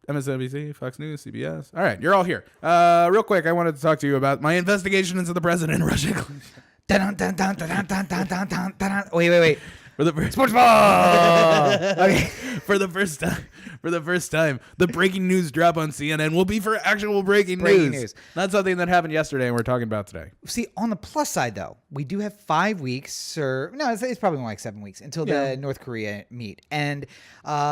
MSNBC, Fox News, CBS. All right, you're all here. Real quick, I wanted to talk to you about my investigation into the president in Russia. Wait. For the Sportsball. Okay. For the first time, the breaking news drop on CNN will be for actual breaking news. Not something that happened yesterday and we're talking about today. See, on the plus side, though, we do have 5 weeks, it's probably more like 7 weeks until the North Korea meet. And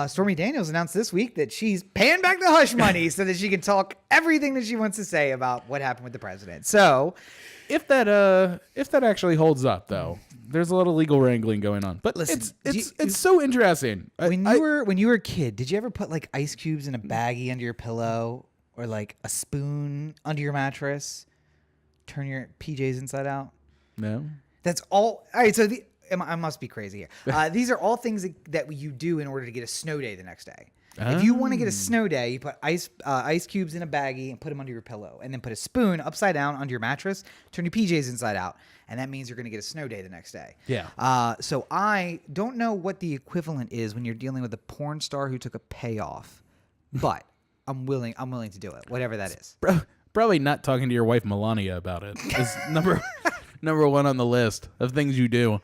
Stormy Daniels announced this week that she's paying back the hush money so that she can talk everything that she wants to say about what happened with the president. So, if that actually holds up, though, there's a lot of legal wrangling going on. But listen, it's so interesting. When you were a kid, did you ever put like ice cubes in a baggie under your pillow or like a spoon under your mattress? Turn your PJs inside out? No. That's all. All right. So I must be crazy here. These are all things that you do in order to get a snow day the next day. If you want to get a snow day, you put ice cubes in a baggie and put them under your pillow, and then put a spoon upside down under your mattress. Turn your PJs inside out, and that means you're going to get a snow day the next day. Yeah. So I don't know what the equivalent is when you're dealing with a porn star who took a payoff, but I'm willing to do it, whatever that is. Probably not talking to your wife Melania about it is number one on the list of things you do.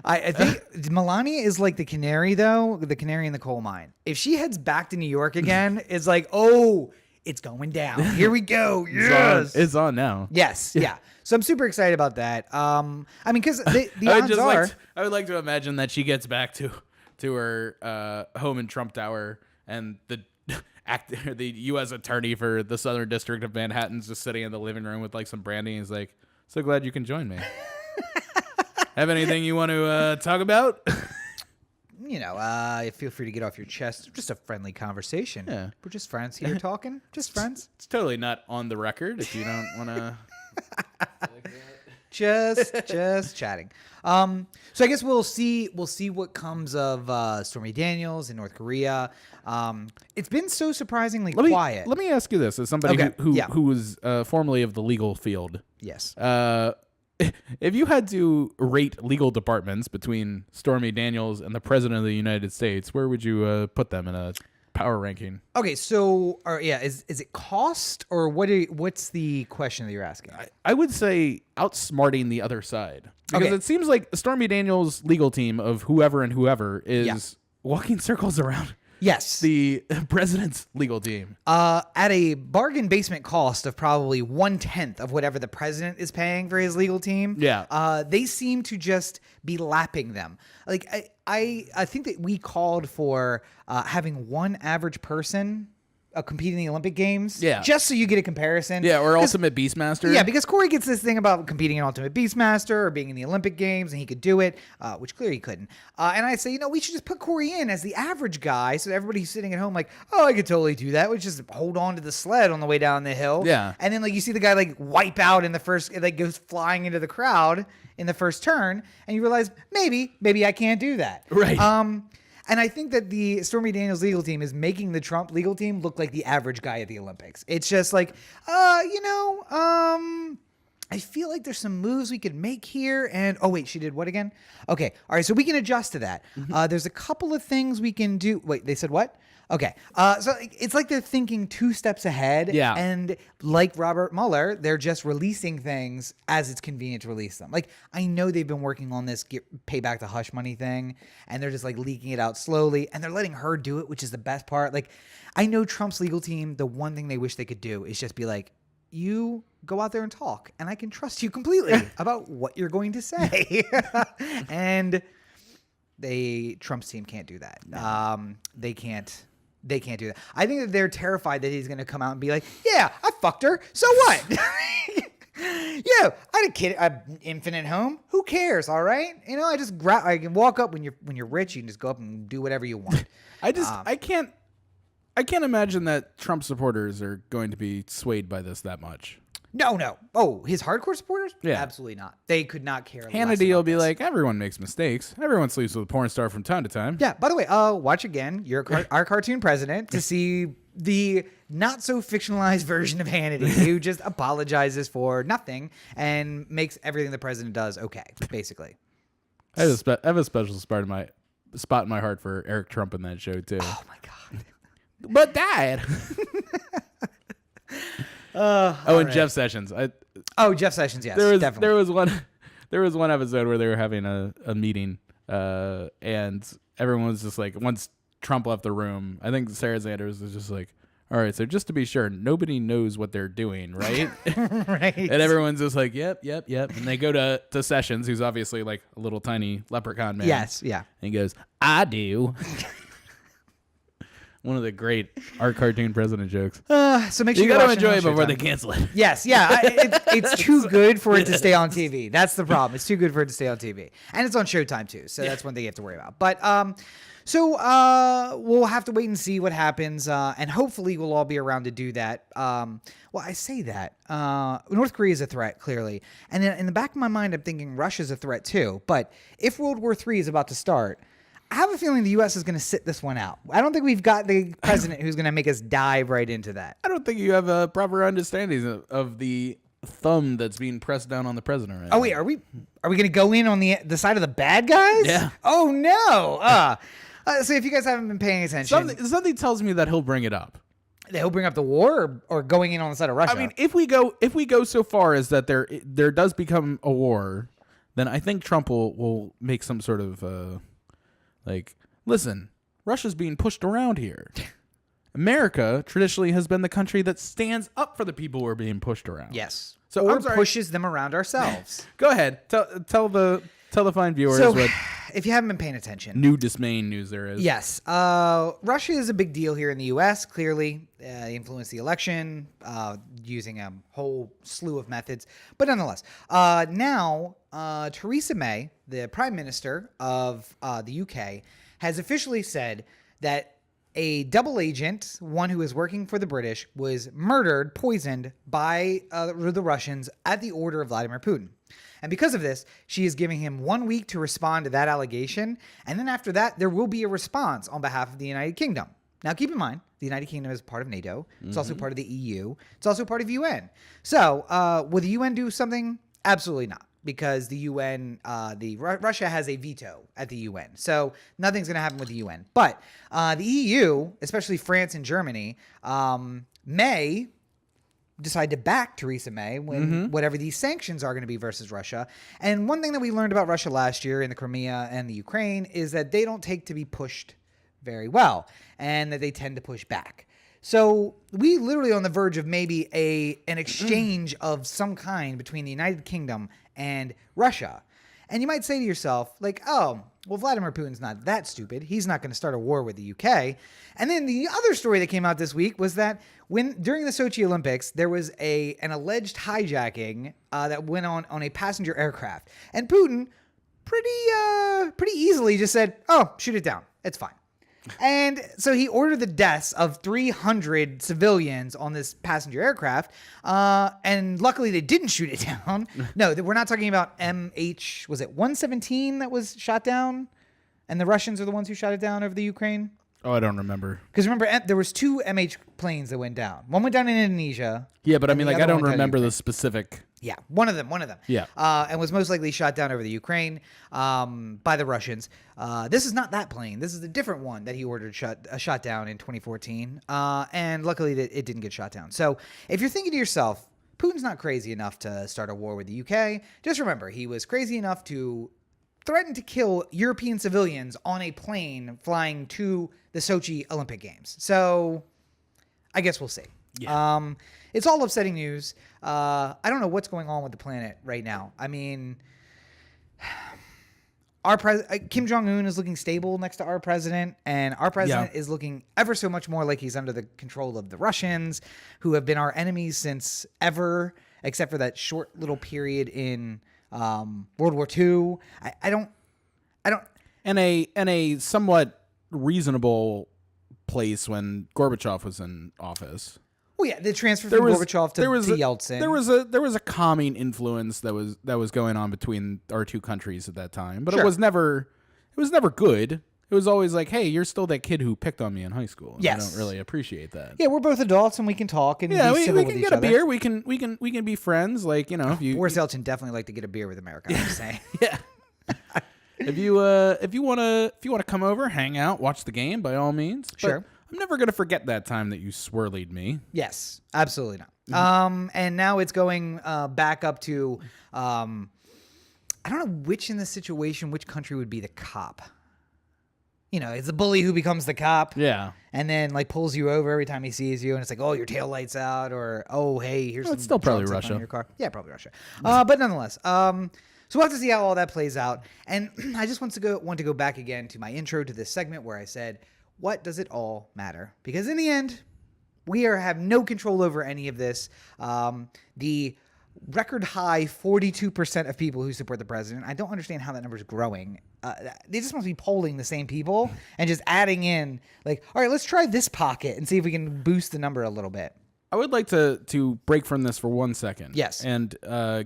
I think Melania is like the canary, though, the canary in the coal mine. If she heads back to New York again, it's like, oh, it's going down. Here we go. Yes. It's on now. Yes. Yeah. So I'm super excited about that. I mean, because the odds are. I would like to imagine that she gets back to her home in Trump Tower, and the U.S. attorney for the Southern District of Manhattan's just sitting in the living room with like some brandy, and he's like, "So glad you can join me." Have anything you want to talk about? Feel free to get off your chest. Just a friendly conversation. Yeah. We're just friends here talking. Just friends. It's totally not on the record if you don't want to. Just chatting. So I guess we'll see what comes of Stormy Daniels in North Korea. It's been so surprisingly quiet. Let me ask you this, as somebody who was formerly of the legal field. Yes. If you had to rate legal departments between Stormy Daniels and the President of the United States, where would you put them in a power ranking? Okay, so is it cost or what's the question that you're asking? I would say outsmarting the other side, because it seems like Stormy Daniels' legal team of whoever is walking circles around. Yes. The president's legal team. At a bargain basement cost of probably 1/10 of whatever the president is paying for his legal team. Yeah. They seem to just be lapping them. Like I think that we called for having one average person compete in the Olympic Games. Yeah. Just so you get a comparison. Yeah, or Ultimate Beastmaster. Yeah, because Corey gets this thing about competing in Ultimate Beastmaster or being in the Olympic Games, and he could do it, which clearly he couldn't. And I say, we should just put Corey in as the average guy, so everybody's sitting at home like, oh, I could totally do that. We just hold on to the sled on the way down the hill. Yeah. And then you see the guy wipe out in the first, goes flying into the crowd in the first turn, and you realize maybe I can't do that. Right. And I think that the Stormy Daniels legal team is making the Trump legal team look like the average guy at the Olympics. It's just I feel like there's some moves we could make here. And, oh, wait, she did what again? Okay. All right. So we can adjust to that. There's a couple of things we can do. Wait, they said what? Okay. So it's like they're thinking 2 steps ahead. Yeah. And like Robert Mueller, they're just releasing things as it's convenient to release them. I know they've been working on this pay back the hush money thing, and they're just leaking it out slowly, and they're letting her do it, which is the best part. I know Trump's legal team, the one thing they wish they could do is just be like, you go out there and talk, and I can trust you completely about what you're going to say. And Trump's team can't do that. They can't do that. I think that they're terrified that he's going to come out and be like, yeah, I fucked her. So what? Yeah, I had a kid, an infant at home. Who cares? All right. I can walk up when you're rich. You can just go up and do whatever you want. I can't imagine that Trump supporters are going to be swayed by this that much. No. Oh, his hardcore supporters? Yeah. Absolutely not. They could not care less Hannity will about be this. like, everyone makes mistakes. Everyone sleeps with a porn star from time to time. Yeah, by the way, watch again our cartoon president to see the not so fictionalized version of Hannity who just apologizes for nothing and makes everything the president does okay, basically. I have a special spot in my heart for Eric Trump in that show, too. Oh, my God. But died. And right. Jeff Sessions. Jeff Sessions, yes, definitely. There was one episode where they were having a meeting, and everyone was just like, once Trump left the room, I think Sarah Sanders was just like, all right, so just to be sure, nobody knows what they're doing, right? Right. And everyone's just like, yep. And they go to Sessions, who's obviously like a little tiny leprechaun man. Yes, yeah. And he goes, I do. One of the great art cartoon president jokes. So make sure you you got to watch it enjoy on it before Showtime. they cancel it. Yes, yeah. It's too good for it to stay on TV. That's the problem. It's too good for it to stay on TV. And it's on Showtime, too. So that's one thing you have to worry about. But we'll have to wait and see what happens. And hopefully we'll all be around to do that. Well, I say that. North Korea is a threat, clearly. And then in the back of my mind, I'm thinking Russia's a threat, too. But if World War III is about to start, I have a feeling the U.S. is going to sit this one out. I don't think we've got the president who's going to make us dive right into that. I don't think you have a proper understanding of the thumb that's being pressed down on the president right now. Oh, wait, are we going to go in on the side of the bad guys? Yeah. Oh, no. So if you guys haven't been paying attention. Something tells me that he'll bring it up. He'll bring up the war or going in on the side of Russia? I mean, if we go so far as that there does become a war, then I think Trump will make some sort of listen, Russia's being pushed around here. America traditionally has been the country that stands up for the people who are being pushed around. Yes. So or pushes them around ourselves. Go ahead. Tell the fine viewers what if you haven't been paying attention. New dismaying news there is. Yes. Russia is a big deal here in the U.S., clearly. They influenced the election using a whole slew of methods. But nonetheless, now Theresa May, the Prime Minister of the U.K., has officially said that a double agent, one who is working for the British, was poisoned by the Russians at the order of Vladimir Putin. And because of this, she is giving him 1 week to respond to that allegation. And then after that, there will be a response on behalf of the United Kingdom. Now, keep in mind, the United Kingdom is part of NATO. It's also part of the EU. It's also part of UN. So will the UN do something? Absolutely not. Because the UN, Russia has a veto at the UN. So nothing's going to happen with the UN. But the EU, especially France and Germany, may decide to back Theresa May when whatever these sanctions are going to be versus Russia. And one thing that we learned about Russia last year in the Crimea and the Ukraine is that they don't take to be pushed very well and that they tend to push back. So we literally on the verge of maybe an exchange of some kind between the United Kingdom and Russia. And you might say to yourself, like, oh, Well, Vladimir Putin's not that stupid. He's not going to start a war with the UK. And then the other story that came out this week was that during the Sochi Olympics, there was an alleged hijacking that went on a passenger aircraft. And Putin pretty easily just said, oh, shoot it down. It's fine. And so he ordered the deaths of 300 civilians on this passenger aircraft. And luckily they didn't shoot it down. No, we're not talking about was it 117 that was shot down? And the Russians are the ones who shot it down over the Ukraine? Oh, I don't remember. Because remember, there was 2 MH planes that went down. One went down in Indonesia. Yeah, but I mean, like, I don't remember the specific. Yeah, one of them. Yeah. And was most likely shot down over the Ukraine by the Russians. This is not that plane. This is a different one that he ordered shot down in 2014. And luckily it didn't get shot down. So if you're thinking to yourself, Putin's not crazy enough to start a war with the UK, just remember, he was crazy enough to threaten to kill European civilians on a plane flying to the Sochi Olympic Games. So I guess we'll see. Yeah. It's all upsetting news. I don't know what's going on with the planet right now. I mean, Kim Jong-un is looking stable next to our president, and our president is looking ever so much more like he's under the control of the Russians, who have been our enemies since ever, except for that short little period in World War II. I don't. And a somewhat reasonable place when Gorbachev was in office. Well, yeah, the transfer from Gorbachev to Yeltsin. There was a calming influence that was going on between our two countries at that time, but Sure. it was never good. It was always like, hey, you're still that kid who picked on me in high school. And Yes. I don't really appreciate that. Yeah, we're both adults and we can talk and be we civil can with each get a other. beer. We can be friends. Like, if you Boris Yeltsin definitely liked to get a beer with America. I'm just saying. yeah. If you wanna come over, hang out, watch the game, by all means. But Sure. I'm never gonna forget that time that you swirlied me. Yes, absolutely not. And now it's going back up to I don't know which in the situation, which country would be the cop. It's the bully who becomes the cop. Yeah. And then like pulls you over every time he sees you, and it's like, oh, your tail light's out, or oh, hey, here's some it's still probably drugs in Russia. your car. Yeah, probably Russia. But nonetheless, so we'll have to see how all that plays out. And I just want to go back again to my intro to this segment where I said, what does it all matter? Because in the end, we have no control over any of this. The record high 42% of people who support the president. I don't understand how that number is growing. They just must be polling the same people and just adding in like, all right, let's try this pocket and see if we can boost the number a little bit. I would like to break from this for 1 second. Yes. And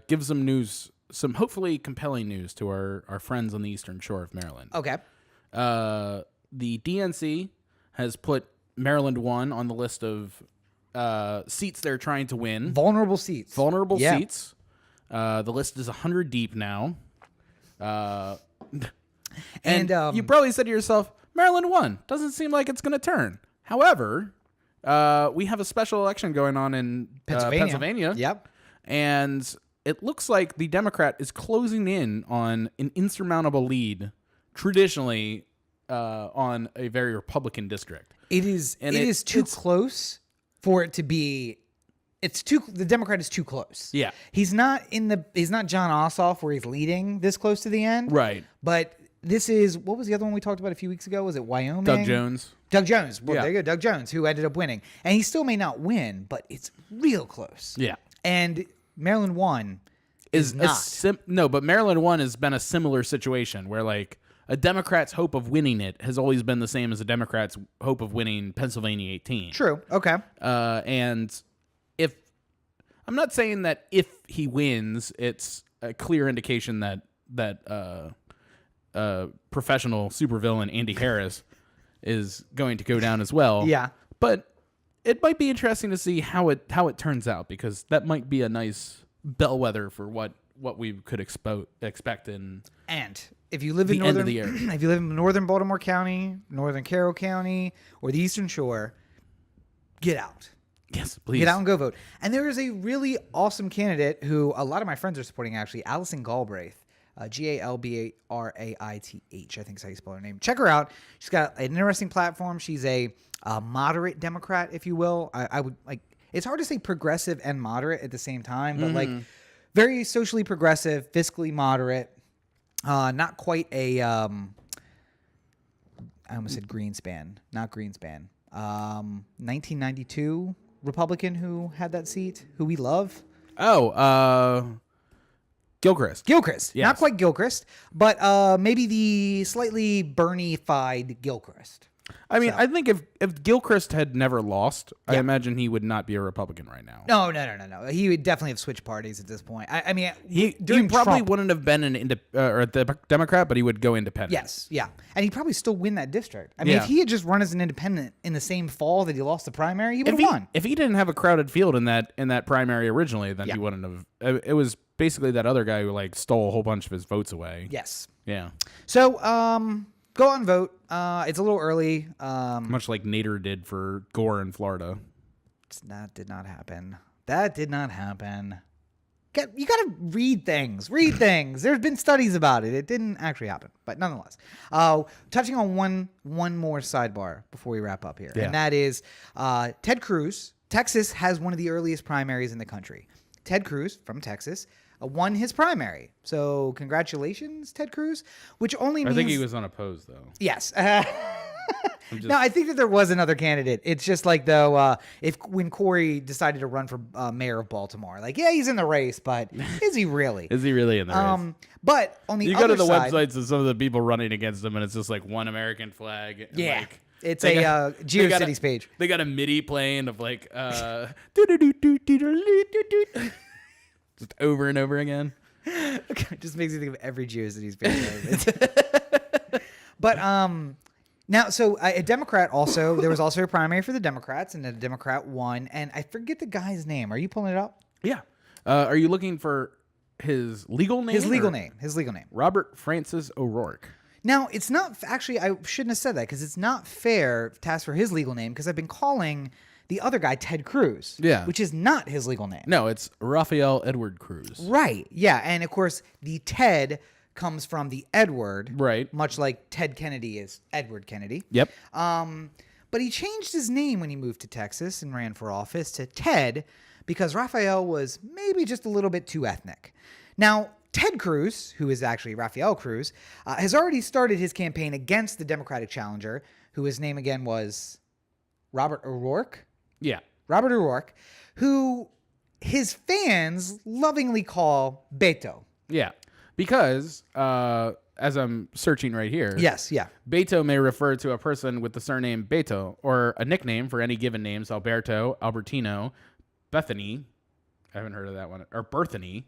give some news, some hopefully compelling news to our friends on the Eastern Shore of Maryland. Okay. The DNC has put Maryland 1 on the list of seats they're trying to win. Vulnerable seats. Seats. The list is 100 deep now. And you probably said to yourself, Maryland 1 doesn't seem like it's going to turn. However, we have a special election going on in Pennsylvania. Yep. And it looks like the Democrat is closing in on an insurmountable lead, traditionally on a very Republican district. It is too close for it to be. The Democrat is too close. Yeah. He's not John Ossoff where he's leading this close to the end. Right. But this is, what was the other one we talked about a few weeks ago? Was it Wyoming? Doug Jones. Well, there you go. Doug Jones, who ended up winning. And he still may not win, but it's real close. Yeah. And Maryland 1 is not. But Maryland 1 has been a similar situation where like a Democrat's hope of winning it has always been the same as a Democrat's hope of winning Pennsylvania 18. True. Okay. And if I'm not saying that if he wins, it's a clear indication that professional supervillain Andy Harris is going to go down as well. Yeah. But it might be interesting to see how it turns out, because that might be a nice bellwether for what we could expect in. And if you live in end of the year. if you live in northern Baltimore County, northern Carroll County, or the Eastern Shore, get out. Yes, please. Get out and go vote. And there is a really awesome candidate who a lot of my friends are supporting, actually, Allison Galbraith. Galbraith, I think is how you spell her name. Check her out. She's got an interesting platform. She's a moderate Democrat, if you will. I would like. It's hard to say progressive and moderate at the same time, but like very socially progressive, fiscally moderate. Not quite a I almost said Greenspan, not Greenspan. 1992 Republican who had that seat, who we love. Oh, Gilchrist. Gilchrist. Yes. Not quite Gilchrist, but maybe the slightly Bernie-fied Gilchrist. I mean, So- I think if Gilchrist had never lost, I Yeah. imagine he would not be a Republican right now. No. He would definitely have switched parties at this point. I mean, He during probably Trump, wouldn't have been or a Democrat, but he would go independent. yes, yeah. And he'd probably still win that district. I mean, Yeah. if he had just run as an independent in the same fall that he lost the primary, he would If have he, won. if he didn't have a crowded field in that primary originally, then Yeah. he wouldn't have. It was basically that other guy who like stole a whole bunch of his votes away. Yes. Yeah. So, go out and vote. It's a little early. Much like Nader did for Gore in Florida. That did not happen. That did not happen. You got to read things. Read things. There's been studies about it. It didn't actually happen, but nonetheless. Touching on one more sidebar before we wrap up here, Yeah. and that is Ted Cruz. Texas has one of the earliest primaries in the country. Ted Cruz from Texas won his primary. So congratulations, Ted Cruz. Which only means I think he was unopposed though. yes. No, I think that there was another candidate. It's just like though, when Corey decided to run for mayor of Baltimore, like yeah, he's in the race, but is he really? Is he really in the race? But on the You other go to the side, websites of some of the people running against him, and it's just like one American flag. And yeah, like, it's they a got- they got GeoCities page. They got a MIDI playing of like just over and over again. It just makes me think of every GeoCities page. But now, so a Democrat also, there was also a primary for the Democrats, and the Democrat won. And I forget the guy's name. Are you pulling it up? Yeah. Are you looking for his legal name? His legal or- name. His legal name. Robert Francis O'Rourke. Now, it's not actually, I shouldn't have said that because it's not fair to ask for his legal name because I've been calling the other guy Ted Cruz. Yeah. Which is not his legal name. No, it's Raphael Edward Cruz. Right. Yeah. And of course, the Ted comes from the Edward. Right. Much like Ted Kennedy is Edward Kennedy. Yep. But he changed his name when he moved to Texas and ran for office to Ted because Raphael was maybe just a little bit too ethnic. Now, Ted Cruz, who is actually Raphael Cruz, has already started his campaign against the Democratic challenger, who his name again was Robert O'Rourke. Yeah. Robert O'Rourke, who his fans lovingly call Beto. Yeah. Because, as I'm searching right here, Yes, yeah. Beto may refer to a person with the surname Beto, or a nickname for any given names, Alberto, Albertino, Bethany. I haven't heard of that one. Or Berthany.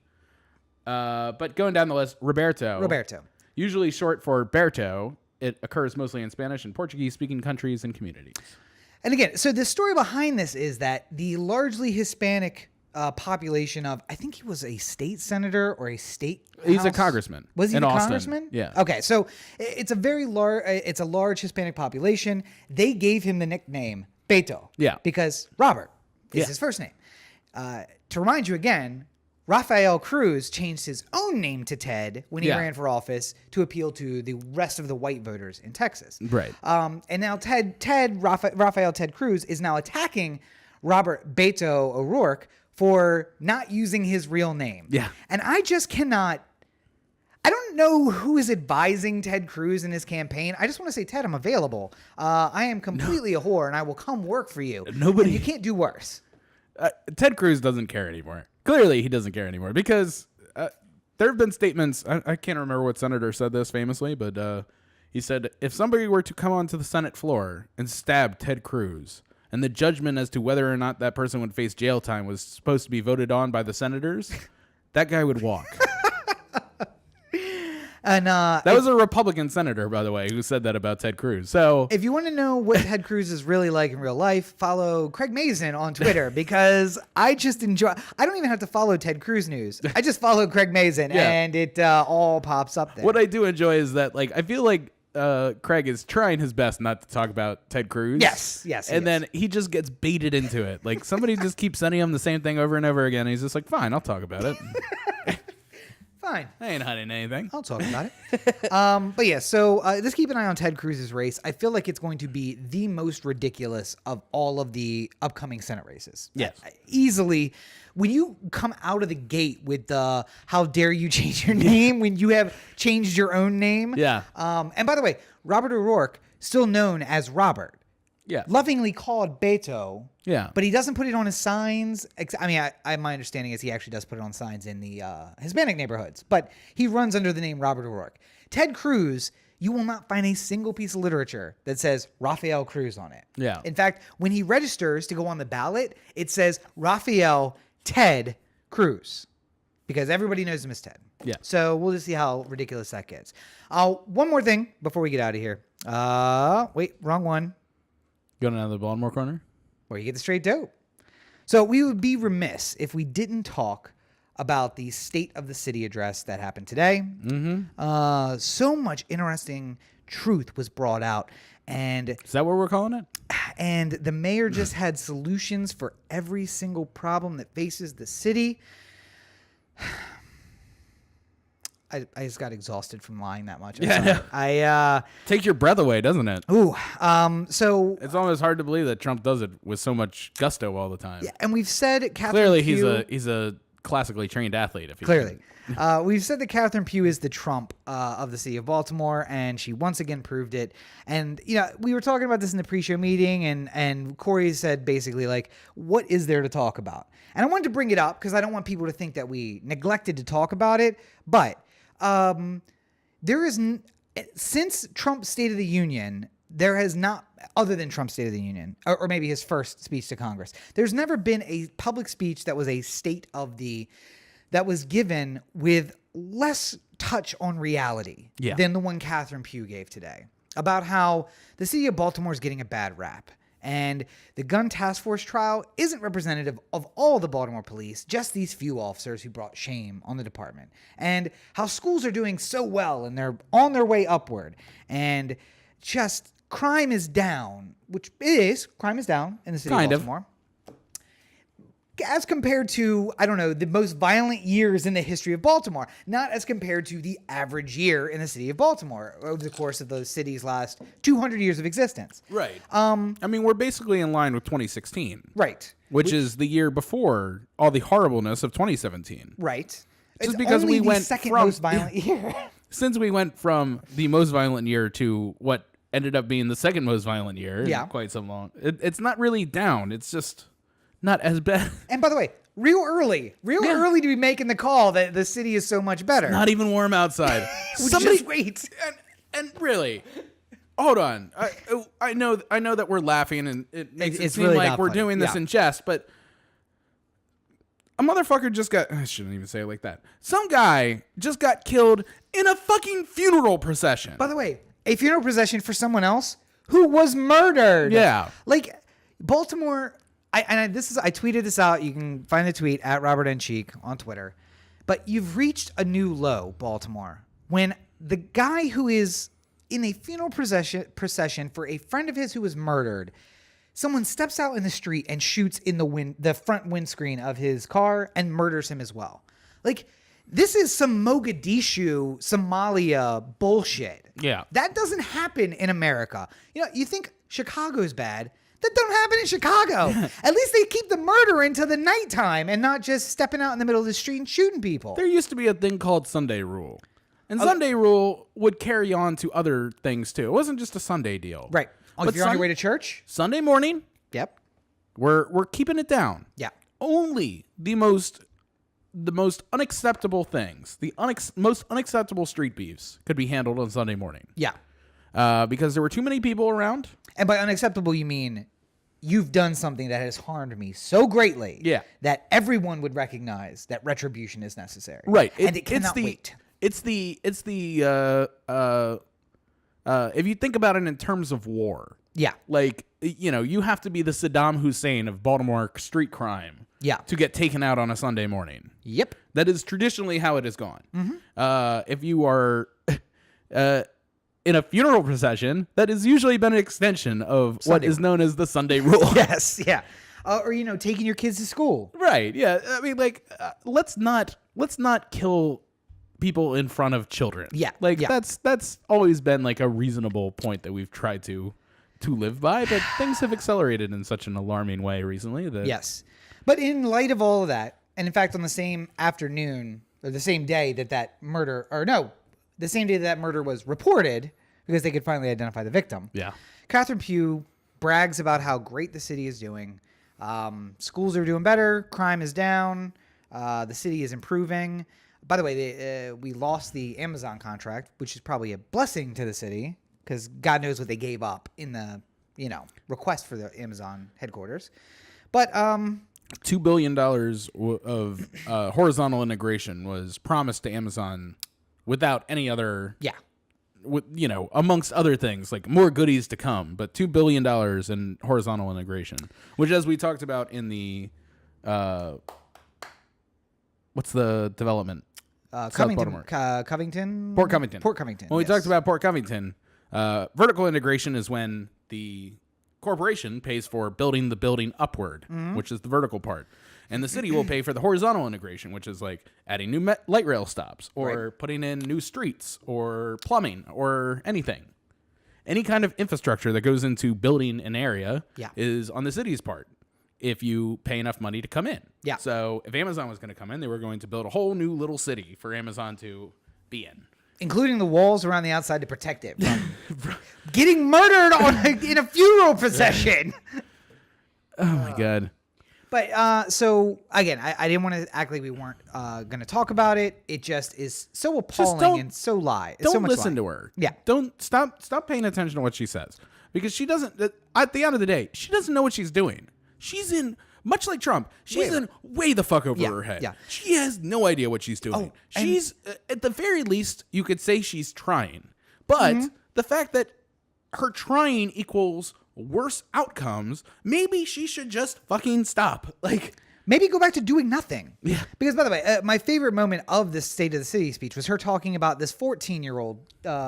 But going down the list, Roberto. Usually short for Berto. It occurs mostly in Spanish and Portuguese-speaking countries and communities. And again, so the story behind this is that the largely Hispanic population of, I think he was a state senator or a state He's a house- congressman. Was he in a Austin. congressman? Yeah. Okay, so it's a very large Hispanic population. They gave him the nickname Beto. Yeah. Because Robert is Yeah. his first name. To remind you again, Raphael Cruz changed his own name to Ted when he Yeah. ran for office to appeal to the rest of the white voters in Texas. Right. And now Raphael Ted Cruz is now attacking Robert Beto O'Rourke for not using his real name. Yeah. And I just cannot. I don't know who is advising Ted Cruz in his campaign. I just want to say, Ted, I'm available. I am completely a whore, and I will come work for you. Nobody- And you can't do worse. Ted Cruz doesn't care anymore. Clearly, he doesn't care anymore because there have been statements. I can't remember what senator said this famously, but he said, if somebody were to come onto the Senate floor and stab Ted Cruz, and the judgment as to whether or not that person would face jail time was supposed to be voted on by the senators, that guy would walk. And That was a Republican senator, by the way, who said that about Ted Cruz. So if you want to know what Ted Cruz is really like in real life, follow Craig Mazin on Twitter because I just enjoy. I don't even have to follow Ted Cruz news. I just follow Craig Mazin, Yeah. and it all pops up there. what I do enjoy is that, like, I feel like Craig is trying his best not to talk about Ted Cruz. Yes, he And is. then he just gets baited into it. Like, somebody just keeps sending him the same thing over and over again. And he's just like, fine, I'll talk about it. Fine. I ain't hiding anything. I'll talk about it. But yeah, so let's keep an eye on Ted Cruz's race. I feel like it's going to be the most ridiculous of all of the upcoming Senate races. Yes. Easily, when you come out of the gate with the how dare you change your name when you have changed your own name. Yeah. And by the way, Robert O'Rourke, still known as Robert. Yeah. Lovingly called Beto. Yeah. But he doesn't put it on his signs. I mean, my understanding is he actually does put it on signs in the Hispanic neighborhoods. But he runs under the name Robert O'Rourke. Ted Cruz, you will not find a single piece of literature that says Rafael Cruz on it. Yeah. In fact, when he registers to go on the ballot, it says Rafael Ted Cruz. Because everybody knows him as Ted. Yeah. So we'll just see how ridiculous that gets. One more thing before we get out of here. Wait, wrong one. Going out of the Baltimore corner? Where you get the straight dope. So we would be remiss if we didn't talk about the State of the City address that happened today. Mm-hmm. So much interesting truth was brought out. And Is that what we're calling it? And the mayor just had solutions for every single problem that faces the city. I just got exhausted from lying that much. Takes your breath away, doesn't it? So It's almost hard to believe that Trump does it with so much gusto all the time. yeah, and we've said Catherine Clearly, Pugh, he's a classically trained athlete. If you Clearly. We've said that Catherine Pugh is the Trump of the city of Baltimore, and she once again proved it. And, you know, we were talking about this in the pre-show meeting, and Corey said basically, like, what is there to talk about? And I wanted to bring it up because I don't want people to think that we neglected to talk about it. But there is, since Trump's State of the Union, there has not, other than Trump's State of the Union, or maybe his first speech to Congress, there's never been a public speech that was a that was given with less touch on reality than the one Catherine Pugh gave today about how the city of Baltimore is getting a bad rap. And the gun task force trial isn't representative of all the Baltimore police, just these few officers who brought shame on the department. And how schools are doing so well and they're on their way upward. And just crime is down, which it is. Crime is down in the city of Baltimore. As compared to, I don't know, the most violent years in the history of Baltimore. Not as compared to the average year in the city of Baltimore over the course of the city's last 200 years of existence. Right. I mean, we're basically in line with 2016. Right. Which is the year before all the horribleness of 2017. Right. Just It's because only we went the second from most violent year. Since we went from the most violent year to what ended up being the second most violent year in quite so long, it's not really down. It's just not as bad. And by the way, real early to be making the call that the city is so much better. Not even warm outside. Somebody wait. And really, hold on. I know that we're laughing and it makes it seem really like not we're funny. doing this in jest, but a motherfucker just got, I shouldn't even say it like that. Some guy just got killed in a fucking funeral procession. By the way, a funeral procession for someone else who was murdered. Yeah. Like Baltimore, I tweeted this out. You can find the tweet at Robert N. Cheek on Twitter. But you've reached a new low, Baltimore, when the guy who is in a funeral procession for a friend of his who was murdered, someone steps out in the street and shoots in the front windscreen of his car and murders him as well. Like, this is some Mogadishu, Somalia bullshit. Yeah. That doesn't happen in America. You know, you think Chicago's bad. That don't happen in Chicago. At least they keep the murder into the nighttime and not just stepping out in the middle of the street and shooting people. There used to be a thing called Sunday Rule. And Sunday Rule would carry on to other things, too. It wasn't just a Sunday deal. Right. Oh, if you're on your way to church? Sunday morning, Yep. we're keeping it down. Yeah. Only the most unacceptable things, the most unacceptable street beefs could be handled on Sunday morning. Yeah. Because there were too many people around. And by unacceptable, you mean you've done something that has harmed me so greatly that everyone would recognize that retribution is necessary. Right. And it cannot wait. It's the if you think about it in terms of war. Yeah. Like, you know, you have to be the Saddam Hussein of Baltimore street crime. Yeah. To get taken out on a Sunday morning. Yep. That is traditionally how it has gone. Mm-hmm. If you are in a funeral procession, that has usually been an extension of what is known as the Sunday Rule. Yes. Yeah. Or, you know, taking your kids to school. Right. Yeah. I mean, like, let's not kill people in front of children. Yeah, like yeah. that's always been like a reasonable point that we've tried to live by, but things have accelerated in such an alarming way recently that Yes. But in light of all of that, and in fact, on the same afternoon or the same day that murder, or no, the same day that murder was reported, because they could finally identify the victim. Yeah. Catherine Pugh brags about how great the city is doing. Schools are doing better. Crime is down. The city is improving. By the way, we lost the Amazon contract, which is probably a blessing to the city, because God knows what they gave up in the, request for the Amazon headquarters. But $2 billion of horizontal integration was promised to Amazon without any other, amongst other things, like more goodies to come, but $2 billion in horizontal integration, which, as we talked about in the, what's the development? Covington. Port Covington. When we yes. talked about Port Covington, vertical integration is when the corporation pays for building the building upward, which is the vertical part. And the city will pay for the horizontal integration, which is like adding new light rail stops or putting in new streets or plumbing or anything. Any kind of infrastructure that goes into building an area is on the city's part if you pay enough money to come in. Yeah. So if Amazon was going to come in, they were going to build a whole new little city for Amazon to be in. Including the walls around the outside to protect it from getting murdered in a funeral procession. Oh, my God. But so, again, I didn't want to act like we weren't going to talk about it. It just is so appalling and so lie. Don't so much listen lie. to her. Yeah. Don't stop paying attention to what she says, because she doesn't. At the end of the day, she doesn't know what she's doing. She's in, much like Trump, she's in way the fuck over her head. Yeah. She has no idea what she's doing. She's, at the very least, you could say she's trying. But the fact that her trying equals worse outcomes, maybe she should just fucking stop. Like, maybe go back to doing nothing. Yeah. Because, by the way, my favorite moment of this State of the City speech was her talking about this 14-year-old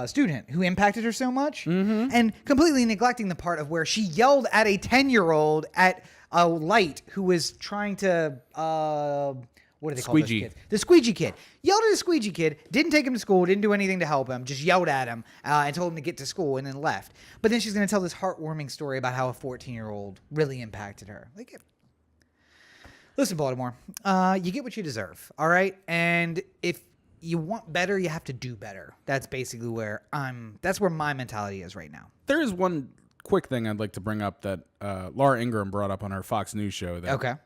student who impacted her so much and completely neglecting the part of where she yelled at a 10-year-old at a light who was trying to, what do they call those Squeegee. kids? The squeegee kid. Yelled at a squeegee kid, didn't take him to school, didn't do anything to help him, just yelled at him and told him to get to school and then left. But then she's going to tell this heartwarming story about how a 14-year-old really impacted her. Like, listen, Baltimore, you get what you deserve, all right? And if you want better, you have to do better. That's basically where that's where my mentality is right now. there is one quick thing I'd like to bring up that Laura Ingraham brought up on her Fox News show that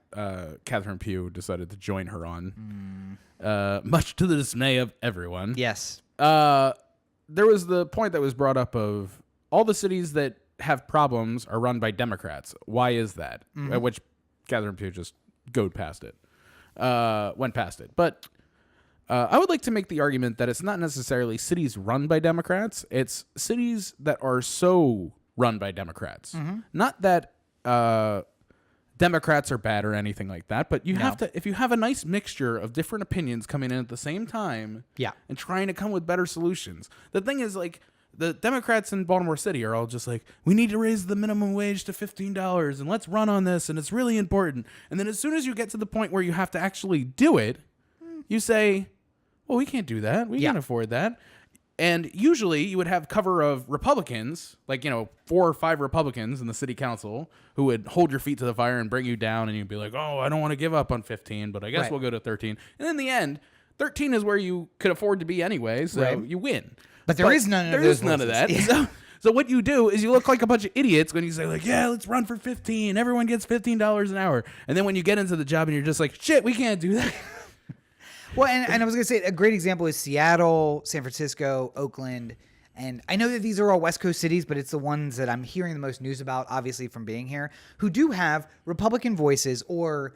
Catherine Pugh decided to join her on, much to the dismay of everyone. Yes. There was the point that was brought up of all the cities that have problems are run by Democrats. Why is that? At which Catherine Pugh just went past it. But I would like to make the argument that it's not necessarily cities run by Democrats. It's cities that are so run by Democrats. Not that Democrats are bad or anything like that, but you have to, if you have a nice mixture of different opinions coming in at the same time and trying to come with better solutions. The thing is, like, the Democrats in Baltimore City are all just like, we need to raise the minimum wage to $15 and let's run on this and it's really important. And then as soon as you get to the point where you have to actually do it, you say, well, we can't do that. We can't afford that. And usually you would have cover of Republicans, like, 4 or 5 Republicans in the city council who would hold your feet to the fire and bring you down. And you'd be like, oh, I don't want to give up on 15, but I guess we'll go to 13. And in the end, 13 is where you could afford to be anyway. So you win. But there is none of those none of that. Yeah. So what you do is you look like a bunch of idiots when you say, like, yeah, let's run for 15. Everyone gets $15 an hour. And then when you get into the job and you're just like, shit, we can't do that. Well, and I was going to say a great example is Seattle, San Francisco, Oakland. And I know that these are all West Coast cities, but it's the ones that I'm hearing the most news about, obviously, from being here, who do have Republican voices or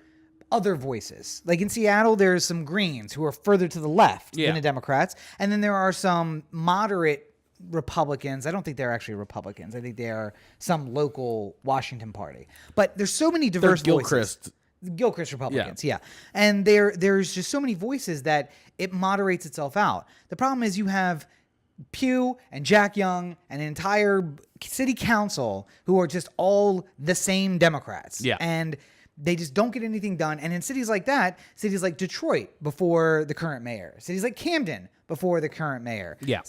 other voices. Like in Seattle, there's some Greens who are further to the left than the Democrats. And then there are some moderate Republicans. I don't think they're actually Republicans. I think they are some local Washington party. But there's so many diverse voices. Gilchrist Republicans, and there's just so many voices that it moderates itself out. The problem is you have Pugh and Jack Young and an entire city council who are just all the same Democrats. And they just don't get anything done. And in cities like that, cities like Detroit before the current mayor, cities like Camden before the current mayor. Yeah.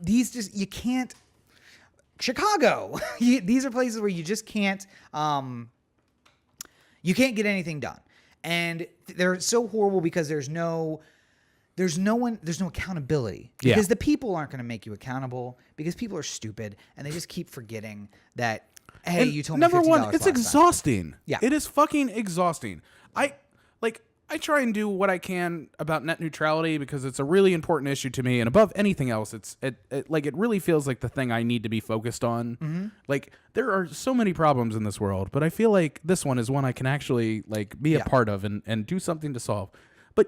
These just, you can't, Chicago, these are places where you just can't, you can't get anything done. And they're so horrible because there's no accountability, because the people aren't going to make you accountable, because people are stupid and they just keep forgetting that, hey, you told me $50 number one, it's last exhausting. time. Yeah. It is fucking exhausting. I try and do what I can about net neutrality because it's a really important issue to me, and above anything else, it really feels like the thing I need to be focused on. Mm-hmm. Like, there are so many problems in this world, but I feel like this one is one I can actually be a part of and do something to solve. But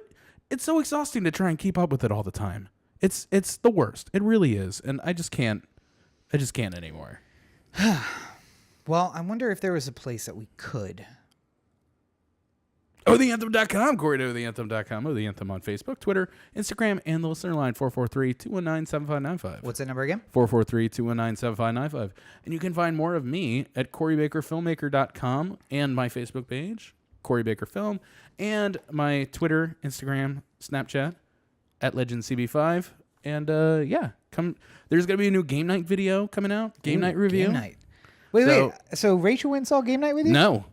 it's so exhausting to try and keep up with it all the time. It's the worst. It really is, and I just can't anymore. Well, I wonder if there was a place that we could. OTheAnthem.com, Corey to OTheAnthem.com, O The Anthem on Facebook, Twitter, Instagram, and the listener line, 443-219-7595. What's that number again? 443-219-7595. And you can find more of me at CoreyBakerFilmmaker.com and my Facebook page, Corey Baker Film, and my Twitter, Instagram, Snapchat, at LegendCB5. And, there's going to be a new game night video coming out, game night review. Game night. Wait. So Rachel went and saw Game Night with you? No.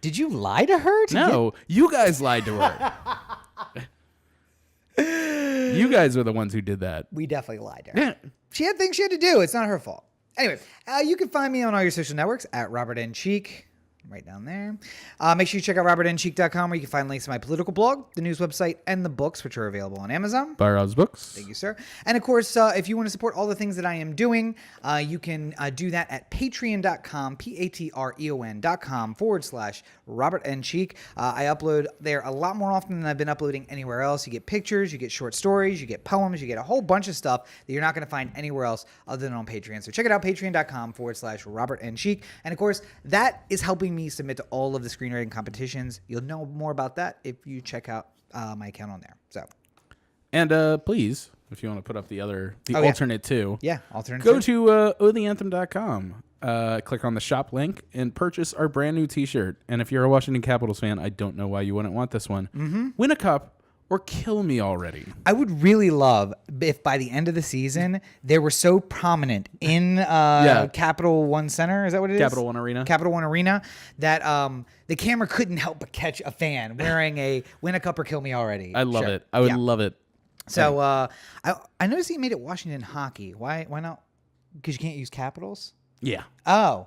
Did you lie to her? No, you guys lied to her. You guys are the ones who did that. We definitely lied to her. She had things she had to do. It's not her fault. Anyway, you can find me on all your social networks at Robert N. Cheek. Right down there. Make sure you check out robertncheek.com, where you can find links to my political blog, the news website, and the books, which are available on Amazon. Buy Rob's books. Thank you, sir. And of course, if you want to support all the things that I am doing, you can do that at patreon.com, patreon.com/Robert N. Cheek. I upload there a lot more often than I've been uploading anywhere else. You get pictures, you get short stories, you get poems, you get a whole bunch of stuff that you're not going to find anywhere else other than on Patreon. So check it out, patreon.com/Robert N. Cheek. And of course, that is helping me submit to all of the screenwriting competitions. You'll know more about that if you check out my account on there. So, and please, if you want to put up the alternate too, alternate. Go to OTheAnthem.com. Click on the shop link and purchase our brand new T-shirt. And if you're a Washington Capitals fan, I don't know why you wouldn't want this one. Mm-hmm. Win a cup or kill me already. I would really love if by the end of the season they were so prominent in Capital One Center. Is that what it is? Capital One Arena. Capital One Arena. That the camera couldn't help but catch a fan wearing a "Win a Cup or Kill Me Already." I love it. I would love it. So I noticed he made it Washington hockey. Why not? Because you can't use Capitals. Yeah. Oh.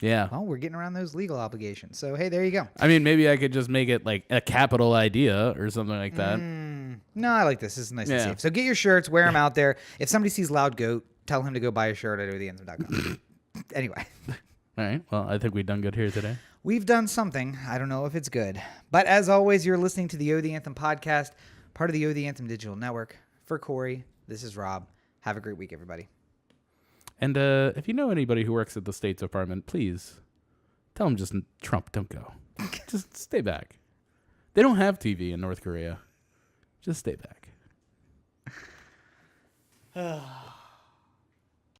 Yeah. Well, we're getting around those legal obligations. So, hey, there you go. I mean, maybe I could just make it like a capital idea or something like that. No, I like this. This is nice and safe. So get your shirts, wear them out there. If somebody sees Loud Goat, tell him to go buy a shirt at OTheAnthem.com. Anyway. All right. Well, I think we've done good here today. We've done something. I don't know if it's good. But as always, you're listening to the O The Anthem podcast, part of the O The Anthem digital network. For Corey, this is Rob. Have a great week, everybody. And if you know anybody who works at the State Department, please tell them just Trump, don't go. Just stay back. They don't have TV in North Korea. Just stay back.